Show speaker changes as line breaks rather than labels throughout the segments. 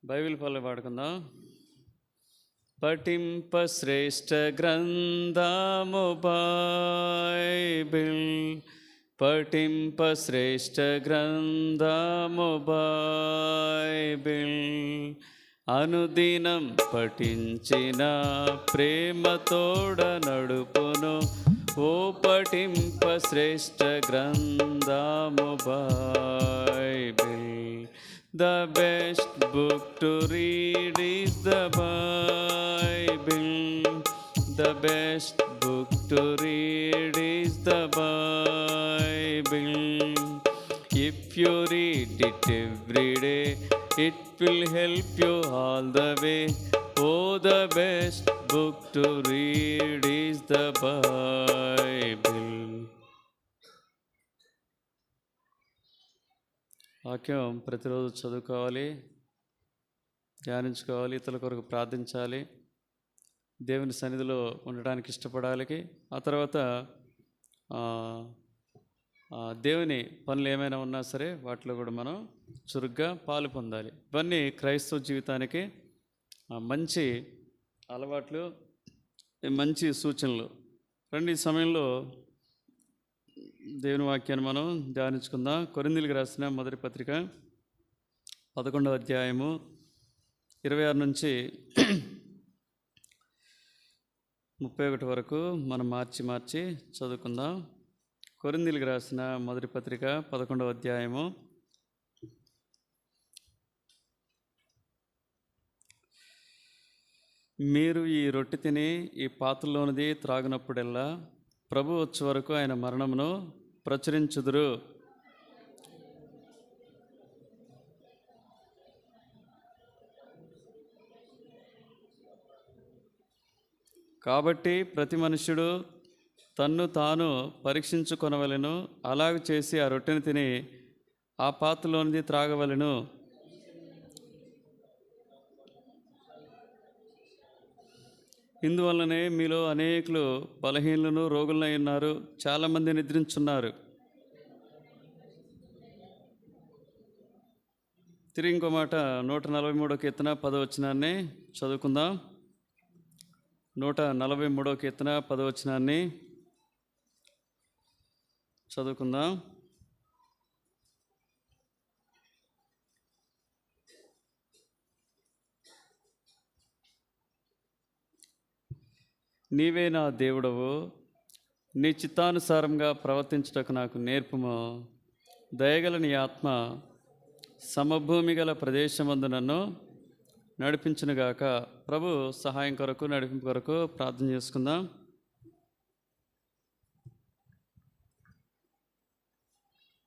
Bible పనులు పాడుకుందాం. పఠింప శ్రేష్ఠ గ్రంథము బైబిల్, పఠింప శ్రేష్ఠ గ్రంథము బైబిల్, అనుదినం పఠించిన ప్రేమతోడ నడుపును. ఓ పఠింప శ్రేష్ఠ గ్రంథము Bible. The best book to read is the Bible. The best book to read is the Bible. If you read it every day, it will help you all the way. Oh, the best book to read is the Bible. వాక్యం ప్రతిరోజు చదువుకోవాలి, ధ్యానించుకోవాలి, ఇతరుల కొరకు ప్రార్థించాలి, దేవుని సన్నిధిలో ఉండడానికి ఇష్టపడాలి. ఆ తర్వాత దేవుని పనులు ఏమైనా ఉన్నా సరే వాటిలో కూడా మనం చురుగ్గా పాలు పొందాలి. ఇవన్నీ క్రైస్తవ జీవితానికి మంచి అలవాట్లు, మంచి సూచనలు. రండి, ఈ సమయంలో దేవుని వాక్యాన్ని మనం ధ్యానించుకుందాం. కొరింథీయులకు రాసిన మొదటి పత్రిక 11వ అధ్యాయము 26 నుంచి 31 వరకు మనం మార్చి చదువుకుందాం. కొరింథీయులకు రాసిన మొదటి పత్రిక 11వ అధ్యాయము మీరు ఈ రొట్టె తిని ఈ పాత్రలోనిది త్రాగినప్పుడెల్లా ప్రభు వచ్చే వరకు ఆయన మరణమును ప్రచురించుదురు. కాబట్టి ప్రతి మనుష్యుడు తన్ను తాను పరీక్షించుకొనవలెను. అలాగ చేసి ఆ రొట్టెను తిని ఆ పాత్రలోనిది త్రాగవలెను. ఇందువల్లనే మీలో అనేకులు బలహీనులను రోగులై ఉన్నారు, చాలామంది నిద్రించున్నారు. తిరిగి ఇంకో మాట 143వ కీర్తన 10వ వచనాన్ని చదువుకుందాం. 143వ కీర్తన 10వ వచనాన్ని చదువుకుందాం. నీవే నా దేవుడవు, నీ చిత్తానుసారంగా ప్రవర్తించుటకు నాకు నేర్పుము. దయగల నీ ఆత్మ సమభూమి గల ప్రదేశమందు నన్ను నడిపించునుగాక. ప్రభు సహాయం కొరకు, నడిపింపు కొరకు ప్రార్థన చేసుకుందాం.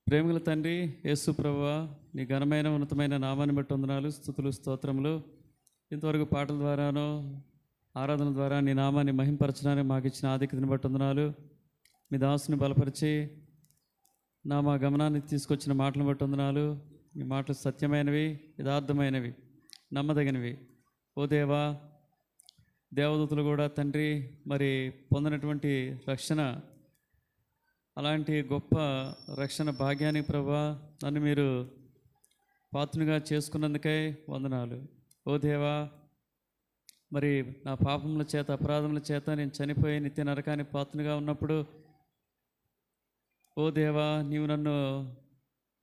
ప్రేమగల తండ్రి యేసు ప్రభువా, నీ ఘనమైన ఉన్నతమైన నామాన్ని బట్టి వందనాలు, స్తుతులు, స్తోత్రములు. ఇంతవరకు పాటల ద్వారానో ఆరాధన ద్వారా నీ నామాన్ని మహింపరచడానికి మాకు ఇచ్చిన ఆధిక్యతను బట్టి వందనాలు. మీ దాసుని బలపరిచి మా గమనాన్ని తీసుకొచ్చిన మాటలను బట్టి వందనాలు. మీ మాటలు సత్యమైనవి, యథార్థమైనవి, నమ్మదగినవి. ఓ దేవా, దేవదూతలు కూడా తండ్రి మరి పొందినటువంటి రక్షణ, అలాంటి గొప్ప రక్షణ భాగ్యానికి ప్రభువా నన్ను మీరు పాత్రగా చేసుకున్నందుకై వందనాలు. ఓ దేవా, మరి నా పాపముల చేత, అపరాధముల చేత నేను చనిపోయి నిత్య నరకానికి పాత్రగా ఉన్నప్పుడు ఓ దేవా, నీవు నన్ను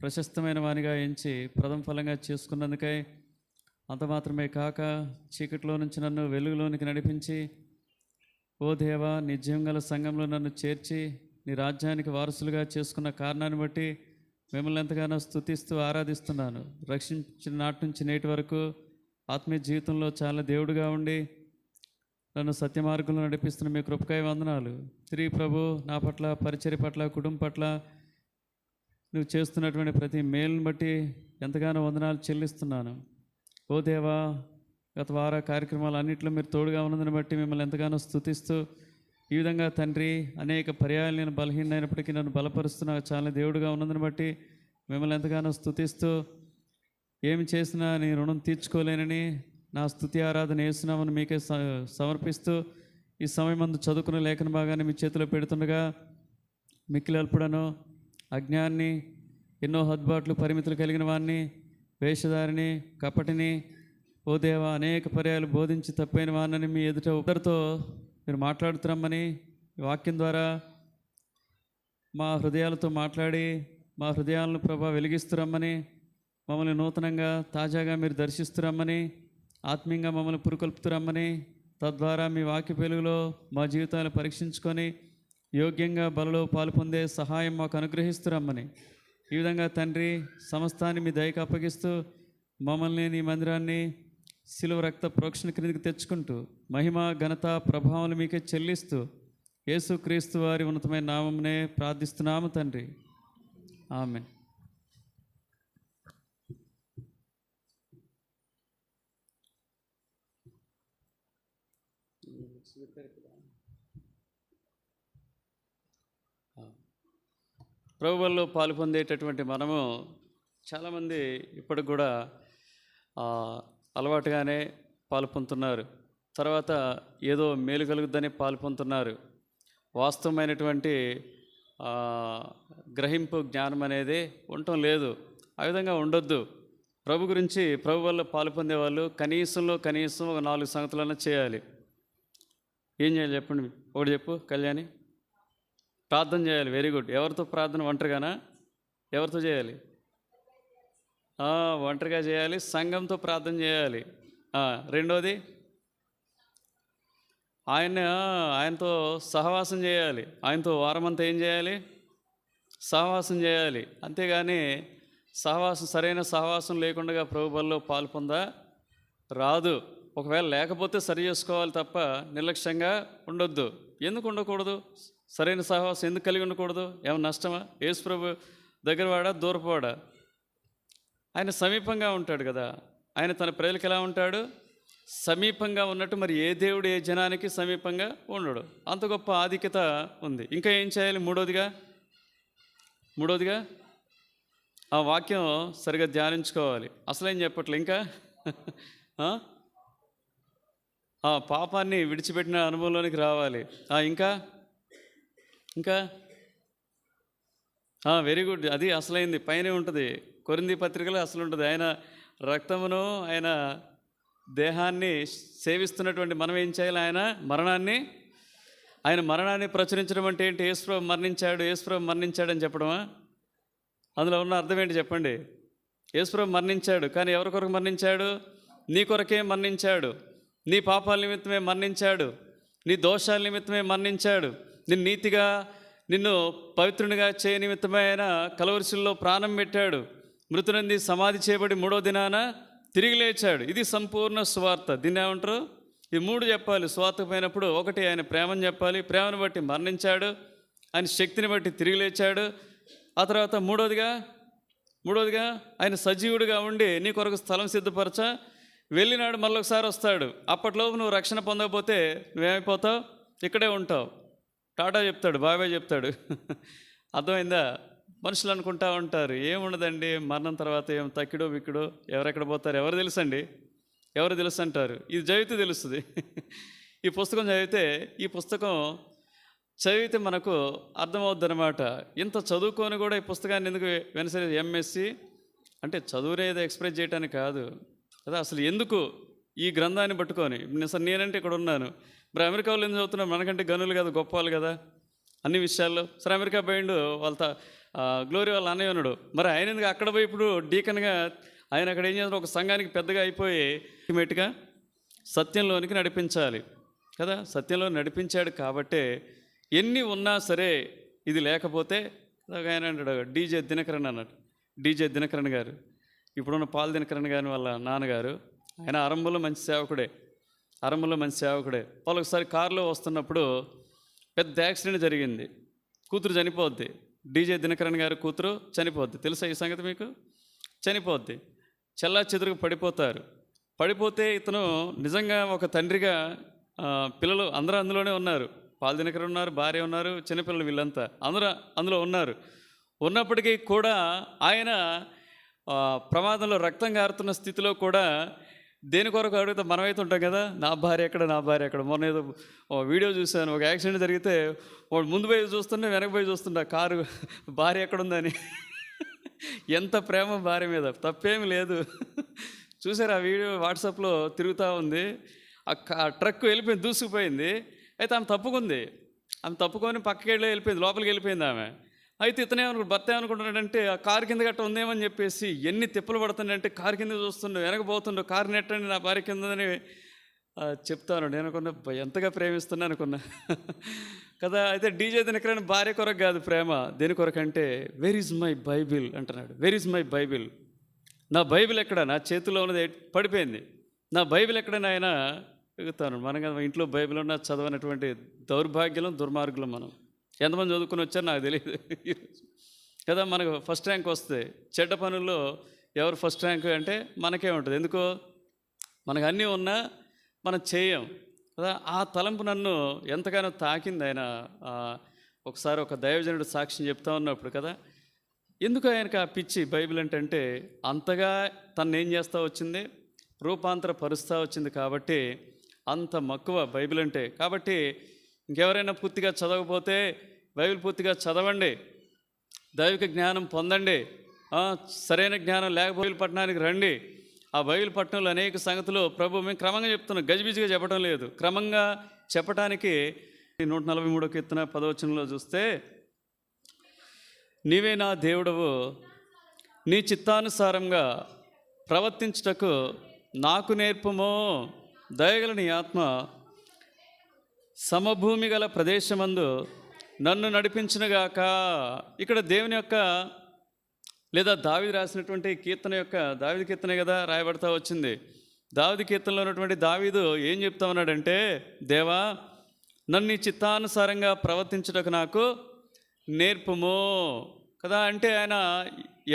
ప్రశస్తమైన వానిగా ఎంచి ప్రథమ ఫలంగా చేసుకున్నందుకై, అంత మాత్రమే కాక చీకటిలో నుంచి నన్ను వెలుగులోనికి నడిపించి ఓ దేవా, నీ జీవంగల సంఘంలో నన్ను చేర్చి నీ రాజ్యానికి వారసులుగా చేసుకున్న కారణాన్ని బట్టి మిమ్మల్ని ఎంతగానో స్తుతిస్తూ ఆరాధిస్తున్నాను. రక్షించిన నాటి నుంచి నేటి వరకు ఆత్మీయ జీవితంలో చాలా దేవుడుగా ఉండి నన్ను సత్య మార్గంలో నడిపిస్తున్న మీ కృపకాయ వందనాలు. తిరిగి ప్రభు నా పట్ల, పరిచర్య పట్ల, కుటుంబం పట్ల నువ్వు చేస్తున్నటువంటి ప్రతి మేలుని బట్టి ఎంతగానో వందనాలు చెల్లిస్తున్నాను. ఓ దేవా, గత వార కార్యక్రమాలు అన్నింటిలో మీరు తోడుగా ఉన్నదని బట్టి మిమ్మల్ని ఎంతగానో స్తుతిస్తూ, ఈ విధంగా తండ్రి అనేక పర్యాయాలు నేను బలహీనైనప్పటికీ నన్ను బలపరుస్తున్న చాలా దేవుడుగా ఉన్నదని బట్టి మిమ్మల్ని ఎంతగానో స్తుతిస్తూ, ఏమి చేసినా నీ రుణం తీర్చుకోలేనని నా స్తుతి ఆరాధన యేసునామమున మీకే సమర్పిస్తూ ఈ సమయమందు చదువుకున్న లేఖన భాగాన్ని మీ చేతిలో పెడుతుండగా మిక్కిలి అల్పుడను, అజ్ఞాన్ని, ఎన్నో హద్బాట్లు, పరిమితులు కలిగిన వాడిని, వేషధారిని, కపటిని, ఓ దేవా, అనేక పర్యాలు బోధించి తప్పైన వానని మీ ఎదుట ఉద్దరితో మీరు మాట్లాడుతున్నామని వాక్యం ద్వారా మా హృదయాలతో మాట్లాడి మా హృదయాలను ప్రభా వెలిగిస్తురమ్మని, మమ్మల్ని నూతనంగా తాజాగా మీరు దర్శిస్తురమ్మని, ఆత్మీయంగా మమ్మల్ని పురుకొల్పుతురమ్మని, తద్వారా మీ వాక్య వెలుగులో మా జీవితాలను పరీక్షించుకొని యోగ్యంగా బలలో పాలు పొందే సహాయం మాకు అనుగ్రహిస్తురమ్మని, ఈ విధంగా తండ్రి సమస్తాన్ని మీ దయకు అప్పగిస్తూ మమ్మల్ని నీ మందిరాన్ని శిలువ రక్త ప్రోక్షణ క్రిందికి తెచ్చుకుంటూ మహిమ ఘనత ప్రభావాలు మీకే చెల్లిస్తూ యేసుక్రీస్తు వారి ఉన్నతమైన నామమునే ప్రార్థిస్తున్నాము తండ్రి. ఆమేన్. ప్రభువుల్లో పాలు పొందేటటువంటి మనము చాలామంది ఇప్పటికి కూడా అలవాటుగానే పాలు పొందుతున్నారు. తర్వాత ఏదో మేలు కలుగుద్దని పాలు పొందుతున్నారు. వాస్తవమైనటువంటి గ్రహింపు జ్ఞానం అనేది ఉండటం లేదు. ఆ విధంగా ఉండొద్దు. ప్రభు గురించి ప్రభు వల్ల పాలు పొందేవాళ్ళు కనీసం ఒక 4 సంగతులన్నా చేయాలి. ఏం చేయాలి చెప్పండి? ఒకటి చెప్పు కళ్యాణి. ప్రార్థన చేయాలి. Very good. ఎవరితో ప్రార్థన? ఒంటరిగానా? ఎవరితో చేయాలి? ఒంటరిగా చేయాలి. సంఘంతో ప్రార్థన చేయాలి. రెండోది ఆయనతో సహవాసం చేయాలి. ఆయనతో వారమంతా ఏం చేయాలి? సహవాసం చేయాలి. అంతేగాని సరైన సహవాసం లేకుండా ప్రభు బలిలో పాలు పొందా రాదు. ఒకవేళ లేకపోతే సరి చేసుకోవాలి తప్ప నిర్లక్ష్యంగా ఉండొద్దు. ఎందుకు ఉండకూడదు? సరైన సహవాసం ఎందుకు కలిగి ఉండకూడదు? ఏమైనా నష్టమా? యేసు ప్రభు దగ్గరవాడా దూరపోవాడా? ఆయన సమీపంగా ఉంటాడు కదా. ఆయన తన ప్రజలకు ఎలా ఉంటాడు? సమీపంగా ఉన్నట్టు మరి ఏ దేవుడు ఏ జనానికి సమీపంగా ఉండడు. అంత గొప్ప ఆధిక్యత ఉంది. ఇంకా ఏం చేయాలి? మూడోదిగా ఆ వాక్యం సరిగా ధ్యానించుకోవాలి. అసలేం చెప్పట్లే ఇంకా. పాపాన్ని విడిచిపెట్టిన అనుభవంలోనికి రావాలి. ఇంకా వెరీ గుడ్. అది అసలైంది పైనే ఉంటుంది. కొరింథీ పత్రికలో అసలు ఉంటుంది. ఆయన రక్తమును ఆయన దేహాన్ని సేవిస్తున్నటువంటి మనం ఏం చేయాలి? ఆయన మరణాన్ని ప్రచురించడం అంటే ఏంటి? యేసుప్రభు మరణించాడని చెప్పడమా? అందులో ఉన్న అర్థం ఏంటి చెప్పండి? యేసుప్రభు మరణించాడు, కానీ ఎవరి కొరకు మరణించాడు? నీ కొరకే మరణించాడు. నీ పాపాల నిమిత్తమే మరణించాడు. నీ దోషాల నిమిత్తమే మరణించాడు. నిన్ను పవిత్రునిగా చేయ నిమిత్తమే ఆయన కలవరిశిల్లో ప్రాణం పెట్టాడు. మృతునంది సమాధి చేయబడి 3వ దినాన తిరిగి లేచాడు. ఇది సంపూర్ణ సువార్త. దీన్ని ఏమంటారు? ఈ 3 చెప్పాలి సువార్త పోయినప్పుడు. ఒకటి, ఆయన ప్రేమను చెప్పాలి. ప్రేమను బట్టి మరణించాడు. ఆయన శక్తిని బట్టి తిరిగి లేచాడు. ఆ తర్వాత మూడోదిగా ఆయన సజీవుడిగా ఉండి నీ కొరకు స్థలం సిద్ధపరచ వెళ్ళినాడు. మళ్ళీ ఒకసారి వస్తాడు. అప్పట్లోపు నువ్వు రక్షణ పొందకపోతే నువ్వేమైపోతావు? ఇక్కడే ఉంటావు. టాటా చెప్తాడు, బాబాయ్ చెప్తాడు. అర్థమైందా? మనుషులు అనుకుంటా ఉంటారు ఏముండదండి, మరణం తర్వాత ఏం తక్కిడో బిక్కిడో, ఎవరెక్కడ పోతారు ఎవరు తెలుసు అంటారు. ఇది చదివితే తెలుస్తుంది. ఈ పుస్తకం చదివితే మనకు అర్థమవుద్ది అనమాట. ఇంత చదువుకొని కూడా ఈ పుస్తకాన్ని ఎందుకు వెనసరి ఎంఎస్సి అంటే చదువునేది ఎక్స్ప్రెస్ చేయడానికి కాదు కదా. అసలు ఎందుకు ఈ గ్రంథాన్ని పట్టుకొని నేనంటే ఇక్కడ ఉన్నాను. మరి అమెరికా వాళ్ళు ఎందుకు చదువుతున్నారు? మనకంటే గనులు కదా, గొప్ప వాళ్ళు కదా అన్ని విషయాల్లో. సరే అమెరికా పోయిండు, వాళ్ళ గ్లోరీ వాళ్ళ అన్నయ్య ఉన్నాడు. మరి ఆయన ఎందుకు అక్కడ పోయి ఇప్పుడు డీకన్గా ఆయన అక్కడ ఏం చేస్తారు? ఒక సంఘానికి పెద్దగా అయిపోయి అల్టిమేట్గా సత్యంలోనికి నడిపించాలి కదా. సత్యంలో నడిపించాడు కాబట్టే ఎన్ని ఉన్నా సరే ఇది లేకపోతే ఆయన అంటాడు. డీజే దినకరన్ గారు, ఇప్పుడున్న పాల్ దినకరన్ గారి వాళ్ళ నాన్నగారు, ఆయన ఆరంభంలో మంచి సేవకుడే. వాళ్ళు ఒకసారి కారులో వస్తున్నప్పుడు పెద్ద యాక్సిడెంట్ జరిగింది. కూతురు చనిపోద్ది. డీజే దినకరన్ గారి కూతురు చనిపోద్ది. తెలుసా ఈ సంగతి మీకు? చనిపోద్ది. చెల్లా చెదురుగా పడిపోతే ఇతను నిజంగా ఒక తండ్రిగా పిల్లలు అందరూ అందులోనే ఉన్నారు. పాల్ దినకరన్ ఉన్నారు, భార్య ఉన్నారు, చిన్నపిల్లలు, వీళ్ళంతా అందరూ అందులో ఉన్నప్పటికీ కూడా ఆయన ప్రమాదంలో రక్తం కారుతున్న స్థితిలో కూడా దేని కొరకు అడిగితే మనమైతే ఉంటాం కదా, నా భార్య ఎక్కడ. మొన్న ఏదో వీడియో చూశాను, ఒక యాక్సిడెంట్ జరిగితే వాడు ముందు పోయి చూస్తుంటే వెనక పోయి చూస్తుంటా కారు భార్య ఎక్కడుందని. ఎంత ప్రేమ భార్య మీద, తప్పేమి లేదు. చూసారు ఆ వీడియో వాట్సాప్లో తిరుగుతూ ఉంది. ఆ ట్రక్ వెళ్ళిపోయింది, దూసుకుపోయింది. అయితే ఆమె తప్పుకుంది. ఆమె తప్పుకొని పక్కకి వెళ్ళిపోయింది, లోపలికి వెళ్ళిపోయింది ఆమె. అయితే భర్త ఏమనుకుంటున్నాడంటే ఆ కారు కింద గట్ట ఉందేమని చెప్పేసి ఎన్ని తిప్పలు పడుతుందంటే కారు కింద చూస్తుండో, వెనకపోతుండో, కారు నెట్టండి నా భార్య కిందని చెప్తాను. నేను అనుకున్నా ఎంతగా ప్రేమిస్తున్నా అనుకున్నా కదా. అయితే డీజే దినకరని భార్య కొరకు కాదు ప్రేమ, దేని కొరకంటే వేర్ ఈజ్ మై బైబిల్ అంటున్నాడు. వేర్ ఈజ్ మై బైబిల్, నా బైబిల్ ఎక్కడ? నా చేతిలో ఉన్నది పడిపోయింది, నా బైబిల్ ఎక్కడ నాయన ఎగుతాను. మనం కదా ఇంట్లో బైబిల్ ఉన్న చదవనటువంటి దౌర్భాగ్యం, దుర్మార్గులం మనం. ఎంతమంది చదువుకుని వచ్చారో నాకు తెలియదు కదా. మనకు ఫస్ట్ ర్యాంక్ వస్తే చెడ్డ పనుల్లో ఎవరు ఫస్ట్ ర్యాంక్ అంటే మనకే ఉంటుంది. ఎందుకో మనకు అన్నీ ఉన్నా మనం చేయం కదా. ఆ తలంపు నన్ను ఎంతగానో తాకింది. ఆయన ఒకసారి ఒక దైవజనుడు సాక్ష్యం చెప్తా ఉన్నప్పుడు కదా, ఎందుకు ఆయనకు ఆ పిచ్చి బైబిల్ అంటే అంతగా తను ఏం చేస్తూ వచ్చింది, రూపాంతర పరుస్తూ వచ్చింది కాబట్టి అంత మక్కువ బైబిల్ అంటే. కాబట్టి ఇంకెవరైనా పూర్తిగా చదవకపోతే బైబిల్ పూర్తిగా చదవండి, దైవిక జ్ఞానం పొందండి. సరైన జ్ఞానం లేకపోతే బైబిల్ పట్టణానికి రండి. ఆ బైబిల్ పట్టణంలో అనేక సంగతులు ప్రభు మేము క్రమంగా చెప్తున్నాం, గజిబిజిగా చెప్పడం లేదు, క్రమంగా చెప్పటానికి 143వ కీర్తన 10వ వచనంలో చూస్తే, నీవే నా దేవుడవు, నీ చిత్తానుసారంగా ప్రవర్తించుటకు నాకు నేర్పము, దయగల నీ ఆత్మ సమభూమి గల ప్రదేశమందు నన్ను నడిపించునుగాక. ఇక్కడ దేవుని యొక్క లేదా దావీదు రాసినటువంటి కీర్తన యొక్క, దావీదు కీర్తనే కదా రాయబడతా వచ్చింది. దావీదు కీర్తనలో ఉన్నటువంటి దావీదు ఏం చెప్తా ఉన్నాడంటే, దేవా నన్ను నీ చిత్తానుసారంగా ప్రవర్తించుటకు నాకు నేర్పము కదా. అంటే ఆయన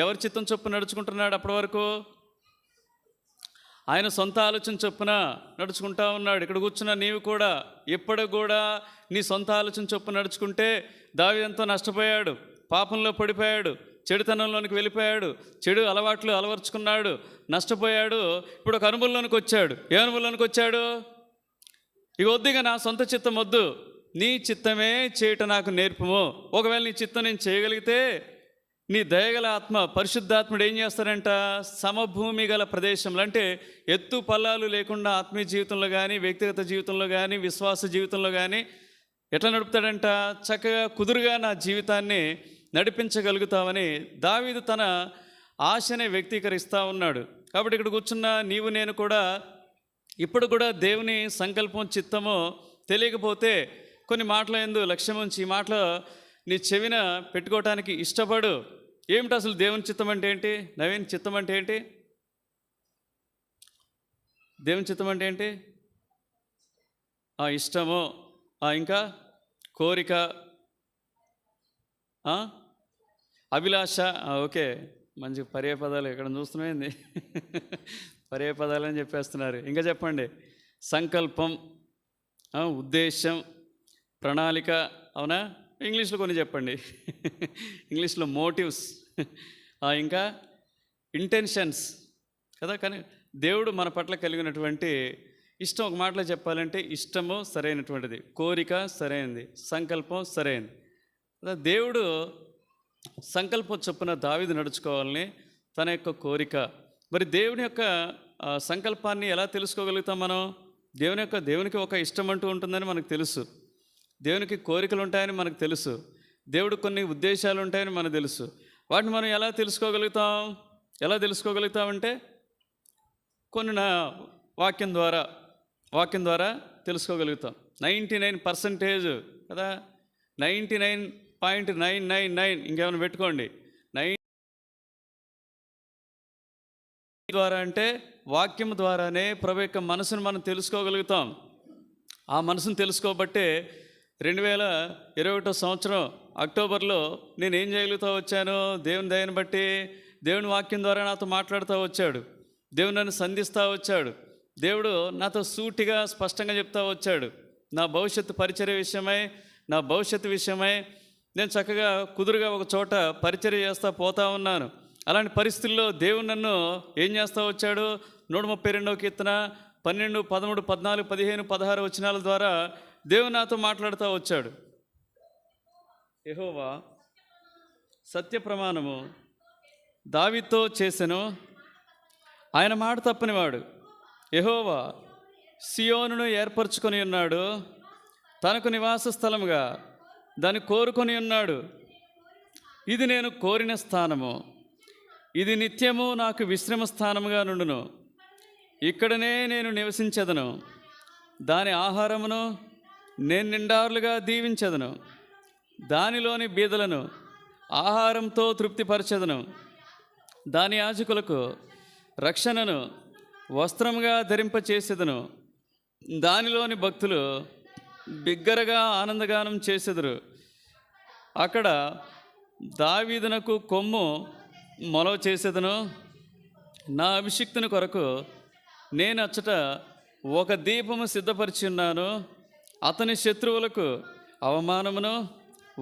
ఎవరి చిత్తం చొప్పున నడుచుకుంటున్నాడు? అప్పటి వరకు ఆయన సొంత ఆలోచన చొప్పున నడుచుకుంటా ఉన్నాడు. ఇక్కడ కూర్చున్న నీవు కూడా ఎప్పుడు కూడా నీ సొంత ఆలోచన చొప్పున నడుచుకుంటే దావీదు ఎంతో నష్టపోయాడు, పాపంలో పడిపోయాడు, చెడుతనంలోనికి వెళ్ళిపోయాడు, చెడు అలవాట్లు అలవర్చుకున్నాడు, నష్టపోయాడు. ఇప్పుడు ఒక అనుభవంలోనికి వచ్చాడు. ఏ అనుభవంలోనికి వచ్చాడు? ఇక వద్దుగా నా సొంత చిత్తం వద్దు, నీ చిత్తమే చేయటం నాకు నేర్పము. ఒకవేళ నీ చిత్తం నేను చేయగలిగితే నీ దయగల ఆత్మ పరిశుద్ధాత్ముడు ఏం చేస్తారంట, సమభూమి గల ప్రదేశంలో, అంటే ఎత్తు పల్లాలు లేకుండా ఆత్మీయ జీవితంలో కానీ, వ్యక్తిగత జీవితంలో కానీ, విశ్వాస జీవితంలో కానీ ఎట్లా నడుపుతాడంట, చక్కగా కుదురుగా నా జీవితాన్ని నడిపించగలుగుతామని దావీదు తన ఆశనే వ్యక్తీకరిస్తూ ఉన్నాడు. కాబట్టి ఇక్కడ కూర్చున్న నీవు నేను కూడా ఇప్పుడు కూడా దేవుని సంకల్పం చిత్తమో తెలియకపోతే కొన్ని మాటల యందు లక్ష్యం ఉంచి ఈ మాటలు నీ చెవిన పెట్టుకోవటానికి ఇష్టపడు. ఏమిటి అసలు దేవుని చిత్తం అంటే ఏంటి? నవీన్, చిత్తం అంటే ఏంటి? దేవుని చిత్తం అంటే ఏంటి? ఇష్టము, ఇంకా కోరిక, అభిలాష. ఓకే, మంచి పర్యాపదాలు ఎక్కడ చూస్తున్నాయింది పర్యాపదాలు అని చెప్పేస్తున్నారు. ఇంకా చెప్పండి. సంకల్పం, ఉద్దేశం, ప్రణాళిక. అవునా? ఇంగ్లీష్లో కొన్ని చెప్పండి ఇంగ్లీష్లో మోటివ్స్, ఇంకా ఇంటెన్షన్స్ కదా. కానీ దేవుడు మన పట్ల కలిగినటువంటి ఇష్టం, ఒక మాటలో చెప్పాలంటే ఇష్టము సరైనటువంటిది, కోరిక సరైనది, సంకల్పం సరైనది కదా. దేవుడు సంకల్పం చొప్పున దావీదు నడుచుకోవాలని తన యొక్క కోరిక. మరి దేవుని యొక్క సంకల్పాన్ని ఎలా తెలుసుకోగలుగుతాం మనం? దేవునికి ఒక ఇష్టం అంటూ ఉంటుందని మనకు తెలుసు, దేవునికి కోరికలు ఉంటాయని మనకు తెలుసు, దేవుడు కొన్ని ఉద్దేశాలు ఉంటాయని మనకు తెలుసు. వాటిని మనం ఎలా తెలుసుకోగలుగుతామంటే కొన్ని వాక్యం ద్వారా తెలుసుకోగలుగుతాం. 99% కదా, 99.999 ఇంకేమైనా పెట్టుకోండి. 9 ద్వారా అంటే వాక్యం ద్వారానే ప్రభు యొక్క మనసును మనం తెలుసుకోగలుగుతాం. ఆ మనసును తెలుసుకోబట్టే 2021 సంవత్సరం అక్టోబర్లో నేను ఏం చేయగలుగుతూ వచ్చాను? దేవుని దయని బట్టి దేవుని వాక్యం ద్వారా నాతో మాట్లాడుతూ వచ్చాడు, దేవుడు నన్ను సంధిస్తూ వచ్చాడు, దేవుడు నాతో సూటిగా స్పష్టంగా చెప్తా వచ్చాడు. నా భవిష్యత్తు పరిచర్య విషయమై, నా భవిష్యత్తు విషయమై నేను చక్కగా కుదురుగా ఒక చోట పరిచర్య చేస్తూ పోతా ఉన్నాను. అలాంటి పరిస్థితుల్లో దేవుడు నన్ను ఏం చేస్తూ వచ్చాడు? 132వ కీర్తన 12, 13, 14, 15, 16 వచనాల ద్వారా దేవుడు నాతో మాట్లాడుతూ వచ్చాడు. యెహోవా సత్య ప్రమాణము దావీదుతో చేసెను, ఆయన మాట తప్పనివాడు. యెహోవా సియోనును ఏర్పరచుకొని ఉన్నాడు, తనకు నివాస స్థలముగా దాన్ని కోరుకొని ఉన్నాడు. ఇది నేను కోరిన స్థానము, ఇది నిత్యము నాకు విశ్రమ స్థానముగా నుండును. ఇక్కడనే నేను నివసించెదను, దాని ఆహారమును నేను నిండారులుగా దీవించెదను. దానిలోని బీదలను ఆహారంతో తృప్తిపరచెదను. దాని యాజకులకు రక్షణను వస్త్రముగా ధరింపచేసెదను. దానిలోని భక్తులు బిగ్గరగా ఆనందగానం చేసెదరు. అక్కడ దావీదునకు కొమ్ము మొలవ చేసేదను. నా అభిషిక్తుని కొరకు నేను అచ్చట ఒక దీపము సిద్ధపరిచి ఉన్నాను. అతని శత్రువులకు అవమానమును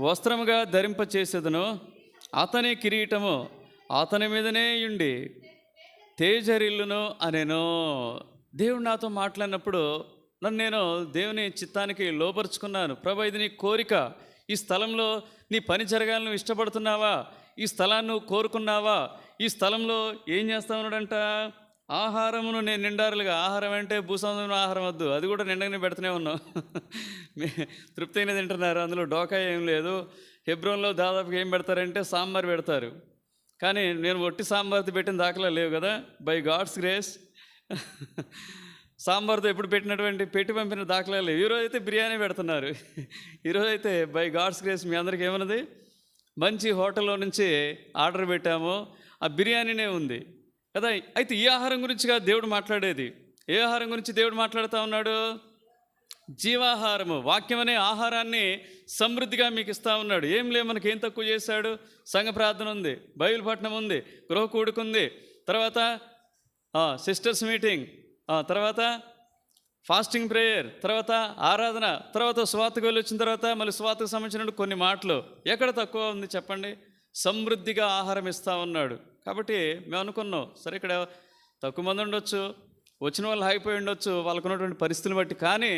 వస్త్రముగా ధరింపచేసేదను. అతని కిరీటము అతని మీదనే ఉండి తేజరిల్లును అనెను. దేవుడు నాతో మాట్లాడినప్పుడు నేను దేవుని చిత్తానికి లోపరుచుకున్నాను. ప్రభు, ఇది నీ కోరిక. ఈ స్థలంలో నీ పని జరగాలని ఇష్టపడుతున్నావా? ఈ స్థలాన్ని నువ్వు కోరుకున్నావా? ఈ స్థలంలో ఏం చేస్తా ఉన్నాడంట? ఆహారమును నేను నిండారులుగా. ఆహారం అంటే భూసంబంధమైన ఆహారం వద్దు, అది కూడా నిండగానే పెడుతూనే ఉన్నాం. తృప్తిగా తింటున్నారు, అందులో డోకా ఏం లేదు. హెబ్రోన్లో దాదాపుగా ఏం పెడతారంటే సాంబార్ పెడతారు. కానీ నేను ఒట్టి సాంబార్తో పెట్టిన దాఖలా లేవు కదా. బై గాడ్స్ గ్రేస్ సాంబార్తో ఎప్పుడు పెట్టినటువంటి పెట్టి పంపిన దాఖలా లేవు. ఈరోజైతే బిర్యానీ పెడుతున్నారు. ఈరోజైతే బై గాడ్స్ గ్రేస్ మీ అందరికీ ఏమన్నది, మంచి హోటల్లో నుంచి ఆర్డర్ పెట్టాము, ఆ బిర్యానీనే ఉంది కదా. అయితే ఈ ఆహారం గురించిగా దేవుడు మాట్లాడేది. ఏ ఆహారం గురించి దేవుడు మాట్లాడుతూ ఉన్నాడు? జీవాహారము, వాక్యం అనే ఆహారాన్ని సమృద్ధిగా మీకు ఇస్తూ ఉన్నాడు. ఏం లేదు, మనకి ఏం తక్కువ చేశాడు? సంఘ ప్రార్థన ఉంది, బైబిల్ పఠనం ఉంది, గృహ కూడుకుంది, తర్వాత సిస్టర్స్ మీటింగ్, తర్వాత ఫాస్టింగ్ ప్రేయర్, తర్వాత ఆరాధన, తర్వాత స్వార్థకు వెళ్ళి వచ్చిన తర్వాత మళ్ళీ స్వార్థకు సంబంధించిన కొన్ని మాటలు. ఎక్కడ తక్కువ ఉంది చెప్పండి? సమృద్ధిగా ఆహారం ఇస్తూ ఉన్నాడు. కాబట్టి మేము అనుకున్నాం, సరే ఇక్కడ తక్కువ మంది ఉండొచ్చు, వచ్చిన వాళ్ళు ఆగిపోయి ఉండొచ్చు వాళ్ళకు ఉన్నటువంటి పరిస్థితులు బట్టి. కానీ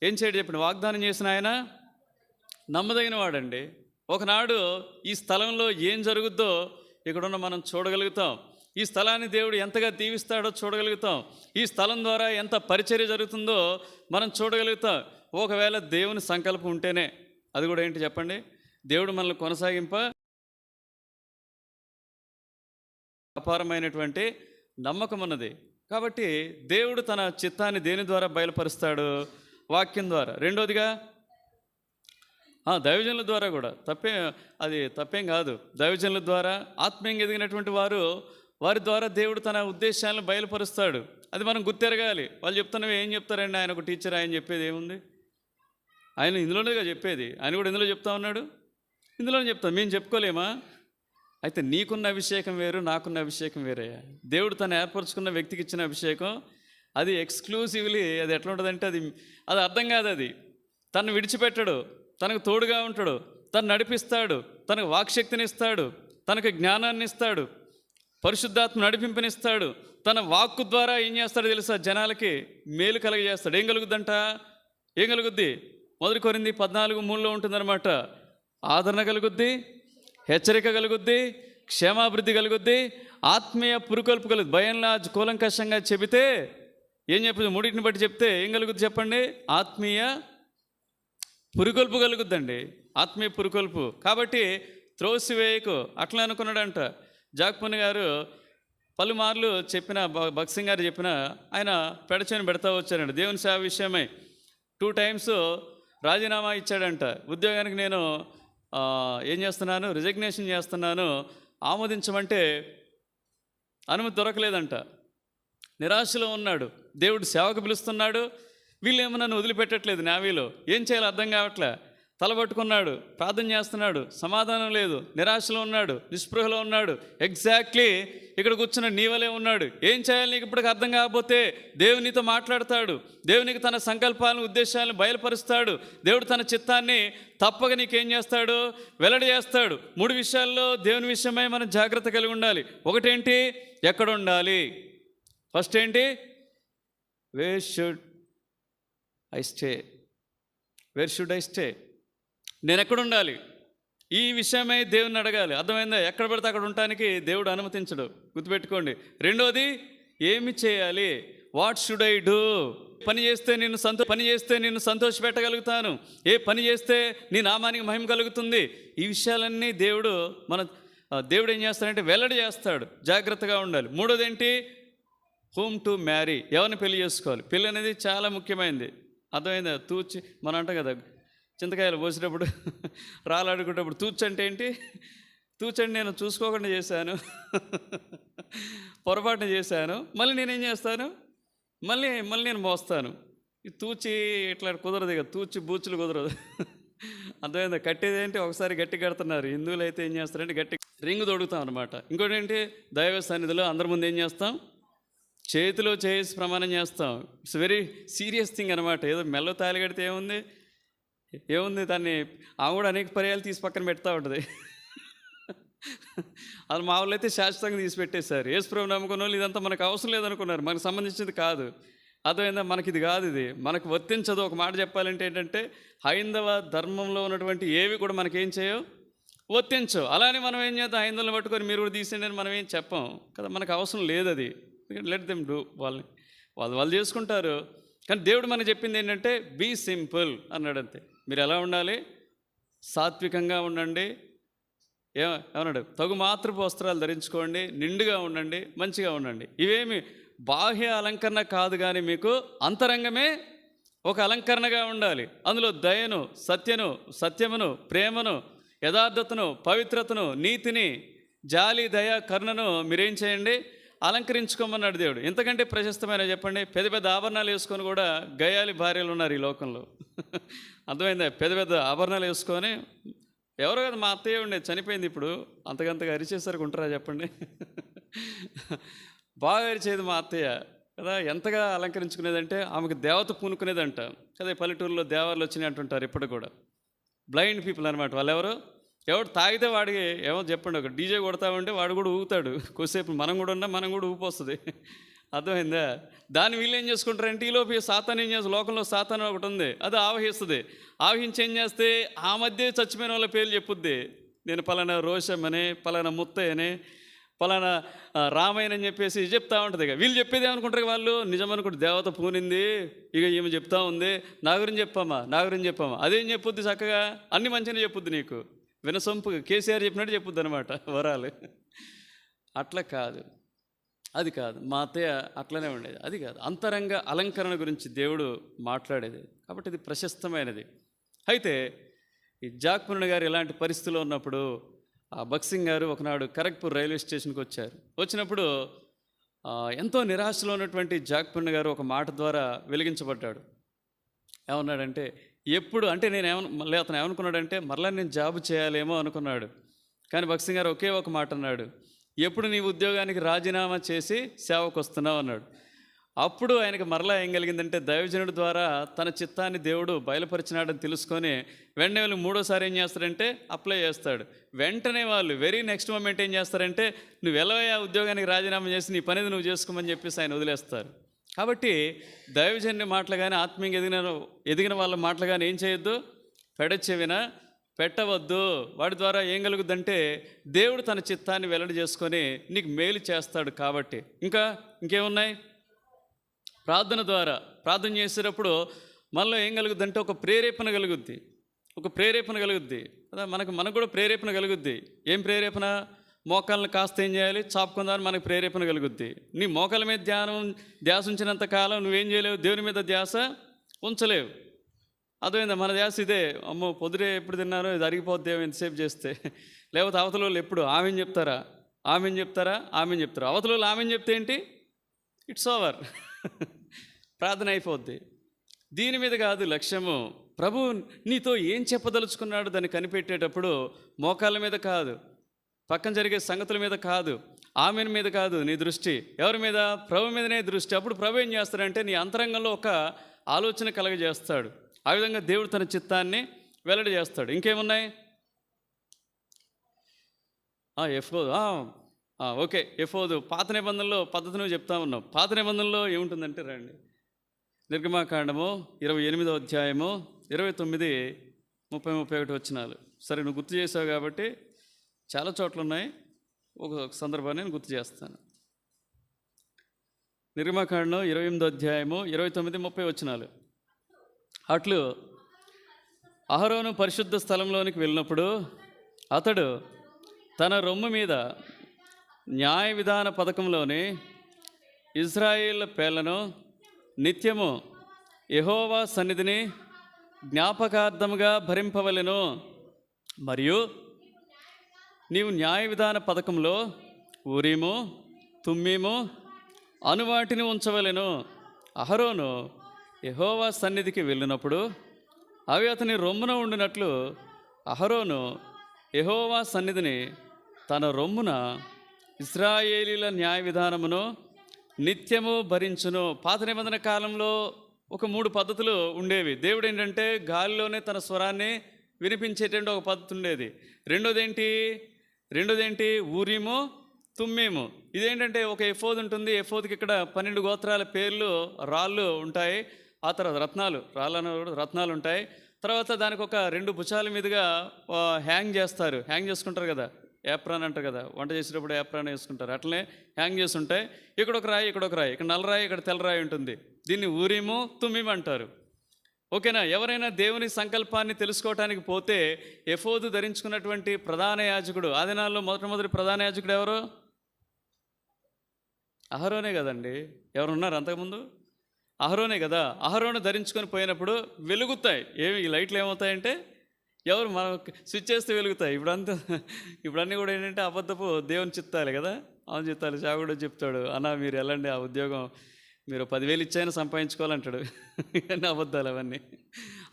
ఏం చేయడు చెప్పండి? వాగ్దానం చేసిన ఆయన నమ్మదగిన వాడండి. ఒకనాడు ఈ స్థలంలో ఏం జరుగుద్దో ఇక్కడున్న మనం చూడగలుగుతాం. ఈ స్థలాన్ని దేవుడు ఎంతగా దీవిస్తాడో చూడగలుగుతాం. ఈ స్థలం ద్వారా ఎంత పరిచర్య జరుగుతుందో మనం చూడగలుగుతాం. ఒకవేళ దేవుని సంకల్పం ఉంటేనే. అది కూడా ఏంటి చెప్పండి? దేవుడు మనల్ని కొనసాగింప అపారమైనటువంటి నమ్మకం ఉన్నది. కాబట్టి దేవుడు తన చిత్తాన్ని దేని ద్వారా బయలుపరుస్తాడు? వాక్యం ద్వారా. రెండోదిగా దైవజనుల ద్వారా కూడా. అది తప్పేం కాదు. దైవజనుల ద్వారా ఆత్మీయంగా ఎదిగినటువంటి వారి ద్వారా దేవుడు తన ఉద్దేశాలను బయలుపరుస్తాడు. అది మనం గుర్తెరగాలి. వాళ్ళు చెప్తున్నవి ఏం చెప్తారండి? ఆయన ఒక టీచర్, ఆయన చెప్పేది ఏముంది? ఆయన ఇందులోనేగా చెప్పేది. ఆయన కూడా ఇందులో చెప్తా ఉన్నాడు, ఇందులోనే చెప్తాం. మేము చెప్పుకోలేమా? అయితే నీకున్న అభిషేకం వేరు, నాకున్న అభిషేకం వేరయ్యా. దేవుడు తను ఏర్పరచుకున్న వ్యక్తికి ఇచ్చిన అభిషేకం అది ఎక్స్క్లూజివ్లీ. అది ఎట్లా ఉంటుందంటే అది అర్థం కాదు. అది తను విడిచిపెట్టడు, తనకు తోడుగా ఉంటాడు, తను నడిపిస్తాడు, తనకు వాక్శక్తిని ఇస్తాడు, తనకు జ్ఞానాన్ని ఇస్తాడు, పరిశుద్ధాత్మ నడిపింపనిస్తాడు. తన వాక్కు ద్వారా ఏం చేస్తాడో తెలుసా? జనాలకి మేలు కలగజేస్తాడు. ఏం కలుగుద్దంట? ఏం కలుగుద్ది? 1 కొరింథీ 14:3 ఉంటుందన్నమాట. ఆదరణ కలుగుద్ది, హెచ్చరిక కలుగుద్ది, క్షేమాభివృద్ధి కలుగుద్ది, ఆత్మీయ పురుకొల్పు కలుగుద్ది. భయంలా కూలంకషంగా చెబితే ఏం చెప్పదు? మూడింటిని బట్టి చెప్తే ఏం కలుగుద్ది చెప్పండి? ఆత్మీయ పురుకొల్పు కలుగుద్దండి. ఆత్మీయ పురుకొల్పు. కాబట్టి త్రోసివేయకు అట్లా అనుకున్నాడంట. జాక్పూని గారు పలుమార్లు చెప్పిన, భక్సింగ్ గారు చెప్పిన, ఆయన పెడచని పెడతా వచ్చారండి దేవుని సేవ విషయమై. 2 times రాజీనామా ఇచ్చాడంట. ఉద్యోగానికి నేను ఏం చేస్తున్నాను, రిజిగ్నేషన్ చేస్తున్నాను, ఆమోదించమంటే అనుమతి దొరకలేదంట. నిరాశలో ఉన్నాడు. దేవుడు సేవకు పిలుస్తున్నాడు, వీళ్ళేమో నన్ను వదిలిపెట్టట్లేదు. నేవీలో ఏం చేయాలో అర్థం కావట్లే. తలబట్టుకున్నాడు, ప్రార్థన చేస్తున్నాడు, సమాధానం లేదు, నిరాశలో ఉన్నాడు, నిస్పృహలో ఉన్నాడు. ఎగ్జాక్ట్లీ ఇక్కడ కూర్చున్న నీవలే ఉన్నాడు. ఏం చేయాలి నీకు ఇప్పటికి అర్థం కాకపోతే దేవునితో మాట్లాడతాడు. దేవునికి తన సంకల్పాలను, ఉద్దేశాలను బయలుపరుస్తాడు. దేవుడు తన చిత్తాన్ని తప్పక నీకేం చేస్తాడు? వెల్లడి చేస్తాడు. 3 విషయాల్లో దేవుని విషయమై మనం జాగ్రత్త కలిగి ఉండాలి. ఒకటేంటి? ఎక్కడ ఉండాలి? ఫస్ట్ ఏంటి? Wear should I stay? Wear should I stay? నేను ఎక్కడ ఉండాలి? ఈ విషయమై దేవుని అడగాలి. అర్థమైందా? ఎక్కడ పడితే అక్కడ ఉండటానికి దేవుడు అనుమతించడు, గుర్తుపెట్టుకోండి. రెండోది, ఏమి చేయాలి? What should I do? పని చేస్తే నిన్ను సంతోషపెట్టగలుగుతాను, ఏ పని చేస్తే నీ నామానికి మహిమ కలుగుతుంది, ఈ విషయాలన్నీ దేవుడు ఏం చేస్తాడంటే వెల్లడి చేస్తాడు. జాగ్రత్తగా ఉండాలి. మూడోది ఏంటి? హూమ్ టు మ్యారీ, ఎవరిని పెళ్లి చేసుకోవాలి. పెళ్ళి అనేది చాలా ముఖ్యమైనది. అర్థమైందా? తూచి మనం అంటాం కదా, చింతకాయలు పోసేటప్పుడు రాలాడుకునేటప్పుడు తూచి అంటే ఏంటి? తూచండి నేను చూసుకోకుండా చేశాను, పొరపాటున చేశాను, మళ్ళీ నేనేం చేస్తాను, మళ్ళీ నేను మోస్తాను. ఈ తూచి ఇట్లా కుదరదు, ఇక తూచి బూచులు కుదరదు. అర్థమైందా? కట్టేది ఏంటి? ఒకసారి గట్టి కడుతున్నారు. హిందువులు అయితే ఏం చేస్తారంటే గట్టి రింగు తొడుగుతాం అనమాట. ఇంకోటి ఏంటి? దైవ సన్నిధిలో అందరి ముందు ఏం చేస్తాం? చేతిలో చేసి ప్రమాణం చేస్తాం. ఇట్స్ వెరీ సీరియస్ థింగ్ అనమాట. ఏదో మెల్ల తాళి కడితే ఏముంది దాన్ని ఆమె కూడా అనేక పర్యాలు తీసి పక్కన పెడతా ఉంటుంది. అది మా వాళ్ళు అయితే శాశ్వతంగా తీసి పెట్టేశారు. యేసుప్రభువు నమ్ముకున్న వాళ్ళు ఇదంతా మనకు అవసరం లేదనుకున్నారు, మనకు సంబంధించింది కాదు. అర్థమైందా? మనకి ఇది కాదు, ఇది మనకు వర్తించదు. ఒక మాట చెప్పాలంటే ఏంటంటే, హైందవ ధర్మంలో ఉన్నటువంటి ఏవి కూడా మనకేం చేయవు, వర్తించవు. అలానే మనం ఏం చేద్దాం, హైందవులను పట్టుకొని మీరు కూడా తీసేయండి అని మనం ఏం చెప్పాం కదా, మనకు అవసరం లేదు అది. లెట్ దెమ్ డూ, వాళ్ళు చేసుకుంటారు. కానీ దేవుడు మనకు చెప్పింది ఏంటంటే, బీ సింపుల్ అన్నాడు. అంతే. మీరు ఎలా ఉండాలి? సాత్వికంగా ఉండండి. ఏమన్నాడు? తగు మాత్రపు వస్త్రాలు ధరించుకోండి, నిండుగా ఉండండి, మంచిగా ఉండండి. ఇవేమి బాహ్య అలంకరణ కాదు, కానీ మీకు అంతరంగమే ఒక అలంకరణగా ఉండాలి. అందులో దయను, సత్యమును, ప్రేమను, యథార్థతను, పవిత్రతను, నీతిని, జాలి, దయ, కరుణను మీరేం చేయండి? అలంకరించుకోమన్నాడు దేవుడు. ఎంతకంటే ప్రశస్తమైన చెప్పండి? పెద్ద పెద్ద ఆభరణాలు వేసుకొని కూడా గయాలి భార్యలు ఉన్నారు ఈ లోకంలో. అర్థమైందా? పెద్ద పెద్ద ఆభరణాలు వేసుకొని, ఎవరో కదా, మా అత్తయ్య ఉండే చనిపోయింది, ఇప్పుడు అంతకంతగా అరిచేసరికి ఉంటారా చెప్పండి? బాగా అరిచేది మా అత్తయ్య కదా. ఎంతగా అలంకరించుకునేదంటే ఆమెకు దేవత పూనుకునేదంట కదా. పల్లెటూరులో దేవాలు వచ్చినాయి అంటుంటారు ఇప్పుడు కూడా. బ్లైండ్ పీపుల్ అనమాట వాళ్ళు. ఎవడు తాగితే వాడికి ఏమో చెప్పండి, ఒక డీజే కొడతా ఉంటే వాడు కూడా ఊగుతాడు. కొద్దిసేపు మనం కూడా ఊపొస్తుంది. అర్థమైందా? దాన్ని వీళ్ళు ఏం చేసుకుంటారంటే, ఈలోపు సాతాను ఏం చేస్తుంది, లోకంలో సాతాను ఒకటి ఉంది, అది ఆవహిస్తుంది. ఆవహించి ఏం చేస్తే ఆ మధ్య చచ్చిపోయిన వాళ్ళ పేర్లు చెప్పుద్ది. నేను పలానా రోషం అని, పలానా ముత్తయ్య అని, పలానా రామాయణ అని చెప్పేసి చెప్తా ఉంటుంది. ఇక వీళ్ళు చెప్పేది ఏమనుకుంటారు, వాళ్ళు నిజమనుకుంటారు. దేవత పూనింది, ఇక ఈమె చెప్తా ఉంది, నా గురించి చెప్పామా. అదేం చెప్పుద్ది? చక్కగా అన్ని మంచిగా చెప్పుద్ది. నీకు వినసొంపు కేసీఆర్ చెప్పినట్టు చెప్పుద్ది అనమాట వరాలు. అట్లా కాదు, అది కాదు. మా అత్తయ్య అట్లనే ఉండేది, అది కాదు. అంతరంగ అలంకరణ గురించి దేవుడు మాట్లాడేది. కాబట్టి ఇది ప్రశస్తమైనది. అయితే ఈ జాక్పూర్ణ గారు ఇలాంటి పరిస్థితిలో ఉన్నప్పుడు, ఆ భక్సింగ్ గారు ఒకనాడు ఖరగ్పూర్ రైల్వే స్టేషన్కి వచ్చినప్పుడు ఎంతో నిరాశలో ఉన్నటువంటి జాక్పూర్ణ గారు ఒక మాట ద్వారా వెలిగించబడ్డాడు. ఏమన్నాడంటే, ఎప్పుడు అంటే మళ్ళీ అతను ఏమనుకున్నాడంటే, మరలా నేను జాబ్ చేయాలేమో అనుకున్నాడు. కానీ భక్సింగ్ గారు ఒకే ఒక మాట అన్నాడు, ఎప్పుడు నీ ఉద్యోగానికి రాజీనామా చేసి సేవకు వస్తున్నావు అన్నాడు. అప్పుడు ఆయనకు మరలా ఏం కలిగిందంటే, దైవజనుడి ద్వారా తన చిత్తాన్ని దేవుడు బయలుపరిచినాడని తెలుసుకొని వెంటనే వాళ్ళు మూడోసారి ఏం చేస్తారంటే అప్లై చేస్తాడు. వెంటనే వాళ్ళు వెరీ నెక్స్ట్ మూమెంట్ ఏం చేస్తారంటే, నువ్వు వెళ్ళవయ్యా ఉద్యోగానికి రాజీనామా చేసి నీ పనిది నువ్వు చేసుకోమని చెప్పేసి ఆయన వదిలేస్తారు. కాబట్టి దైవజనుడి మాటలు కానీ, ఆత్మీయంగా ఎదిగిన వాళ్ళ మాటలు కానీ ఏం చేయొద్దు, పెడచెవిన పెట్టవద్దు. వాడి ద్వారా ఏం కలుగుద్దంటే, దేవుడు తన చిత్తాన్ని వెల్లడి చేసుకొని నీకు మేలు చేస్తాడు. కాబట్టి ఇంకేమున్నాయి? ప్రార్థన ద్వారా ప్రార్థన చేసేటప్పుడు మనలో ఏం కలుగుద్దంటే, ఒక ప్రేరేపణ కలుగుద్ది కదా. మనకు కూడా ప్రేరేపణ కలుగుద్ది. ఏం ప్రేరేపణ? మోకాళ్ళని కాస్త ఏం చేయాలి, చాపుకుందామని మనకు ప్రేరేపణ కలుగుద్ది. నీ మోకాళ్ళ మీద ధ్యాస ఉంచినంత కాలం నువ్వేం చేయలేవు, దేవుని మీద ధ్యాస ఉంచలేవు. అర్థమైందా? మన ధ్యాస ఇదే, అమ్మో పొద్దుడే ఎప్పుడు తిన్నారో ఇది అరిగిపోద్దేమో ఎంతసేపు చేస్తే. లేకపోతే అవతల వాళ్ళు ఎప్పుడు ఆమెను చెప్తారా, అవతల వాళ్ళు ఆమెను చెప్తే ఏంటి, ఇట్స్ ఓవర్, ప్రార్థన అయిపోద్ది. దీని మీద కాదు లక్ష్యము. ప్రభు నీతో ఏం చెప్పదలుచుకున్నాడు దాన్ని కనిపెట్టేటప్పుడు మోకాళ్ళ మీద కాదు, పక్కన జరిగే సంగతుల మీద కాదు, ఆమెన్ మీద కాదు నీ దృష్టి, ఎవరి మీద? ప్రభు మీదనే దృష్టి. అప్పుడు ప్రభు ఏం చేస్తాడంటే, నీ అంతరంగంలో ఒక ఆలోచన కలగజేస్తాడు. ఆ విధంగా దేవుడు తన చిత్తాన్ని వెల్లడి చేస్తాడు. ఇంకేమున్నాయి? ఎఫోదు. ఓకే, ఎఫోదు పాత నిబంధనలో పద్ధతిని చెప్తా ఉన్నాం. పాత నిబంధనలో ఏముంటుందంటే, రండి, నిర్గమాకాండము 28వ అధ్యాయము 29, 30, 31 వచనాలు. సరే, నువ్వు గుర్తు చేసావు కాబట్టి చాలా చోట్ల ఉన్నాయి, ఒక సందర్భాన్ని నేను గుర్తు చేస్తాను. నిర్గమకాండం 28వ అధ్యాయము 29-30 వచనాలు. అట్లు అహరోను పరిశుద్ధ స్థలంలోనికి వెళ్ళినప్పుడు అతడు తన రొమ్ము మీద న్యాయ విధాన పథకంలోని ఇజ్రాయేళ్ల పేర్లను నిత్యము యెహోవా సన్నిధిని జ్ఞాపకార్థముగా భరింపవలెను. మరియు నీవు న్యాయ విధాన పథకంలో ఊరీము, తుమ్మీము అనువాటిని ఉంచవలెను. అహరోను యెహోవా సన్నిధికి వెళ్ళినప్పుడు అవి అతని రొమ్మున ఉండినట్లు అహరోను యెహోవా సన్నిధిని తన రొమ్మున ఇశ్రాయేలీల న్యాయ విధానమును నిత్యము భరించును. పాత నిబంధన కాలంలో ఒక 3 పద్ధతులు ఉండేవి. దేవుడు ఏంటంటే గాలిలోనే తన స్వరాన్ని వినిపించేటువంటి ఒక పద్ధతి ఉండేది. రెండోది ఏంటి? ఊరీము, తుమ్మీము. ఇదేంటంటే ఒక ఎఫోద్ ఉంటుంది. ఎఫోద్కి ఇక్కడ 12 గోత్రాల పేర్లు, రాళ్ళు ఉంటాయి. ఆ తర్వాత రత్నాలు, రాళ్ళను రత్నాలు ఉంటాయి. తర్వాత దానికి ఒక 2 భుజాల మీదుగా హ్యాంగ్ చేసుకుంటారు కదా, యాప్రాన్ అంటారు కదా, వంట చేసేటప్పుడు యాప్రాన్ వేసుకుంటారు. అట్లనే హ్యాంగ్ చేసి ఉంటాయి. ఇక్కడ ఒక రాయి, ఇక్కడ నల్ల రాయి, ఇక్కడ తెల్ల రాయి ఉంటుంది. దీన్ని ఊరీము, తుమ్మీము అంటారు. ఓకేనా? ఎవరైనా దేవుని సంకల్పాన్ని తెలుసుకోవటానికి పోతే ఎఫోదు ధరించుకున్నటువంటి ప్రధాన యాజకుడు, ఆ దినాల్లో మొదటి ప్రధాన యాజకుడు ఎవరు? అహరోనే కదండి. ఎవరున్నారు అంతకుముందు? అహరోనే కదా. అహరోను ధరించుకొని పోయినప్పుడు వెలుగుతాయి. ఈ లైట్లు ఏమవుతాయంటే ఎవరు మనం స్విచ్ చేస్తే వెలుగుతాయి. ఇప్పుడన్నీ కూడా ఏంటంటే అబద్ధపు దేవుని చిత్తాలే కదా. అవును చిత్తాలు. చాగుడు చెప్తాడు, అన్న మీరు వెళ్ళండి, ఆ ఉద్యోగం మీరు 10,000 ఇచ్చైనా సంపాదించుకోవాలంటాడు. ఇవన్నీ అబద్ధాలు అవన్నీ.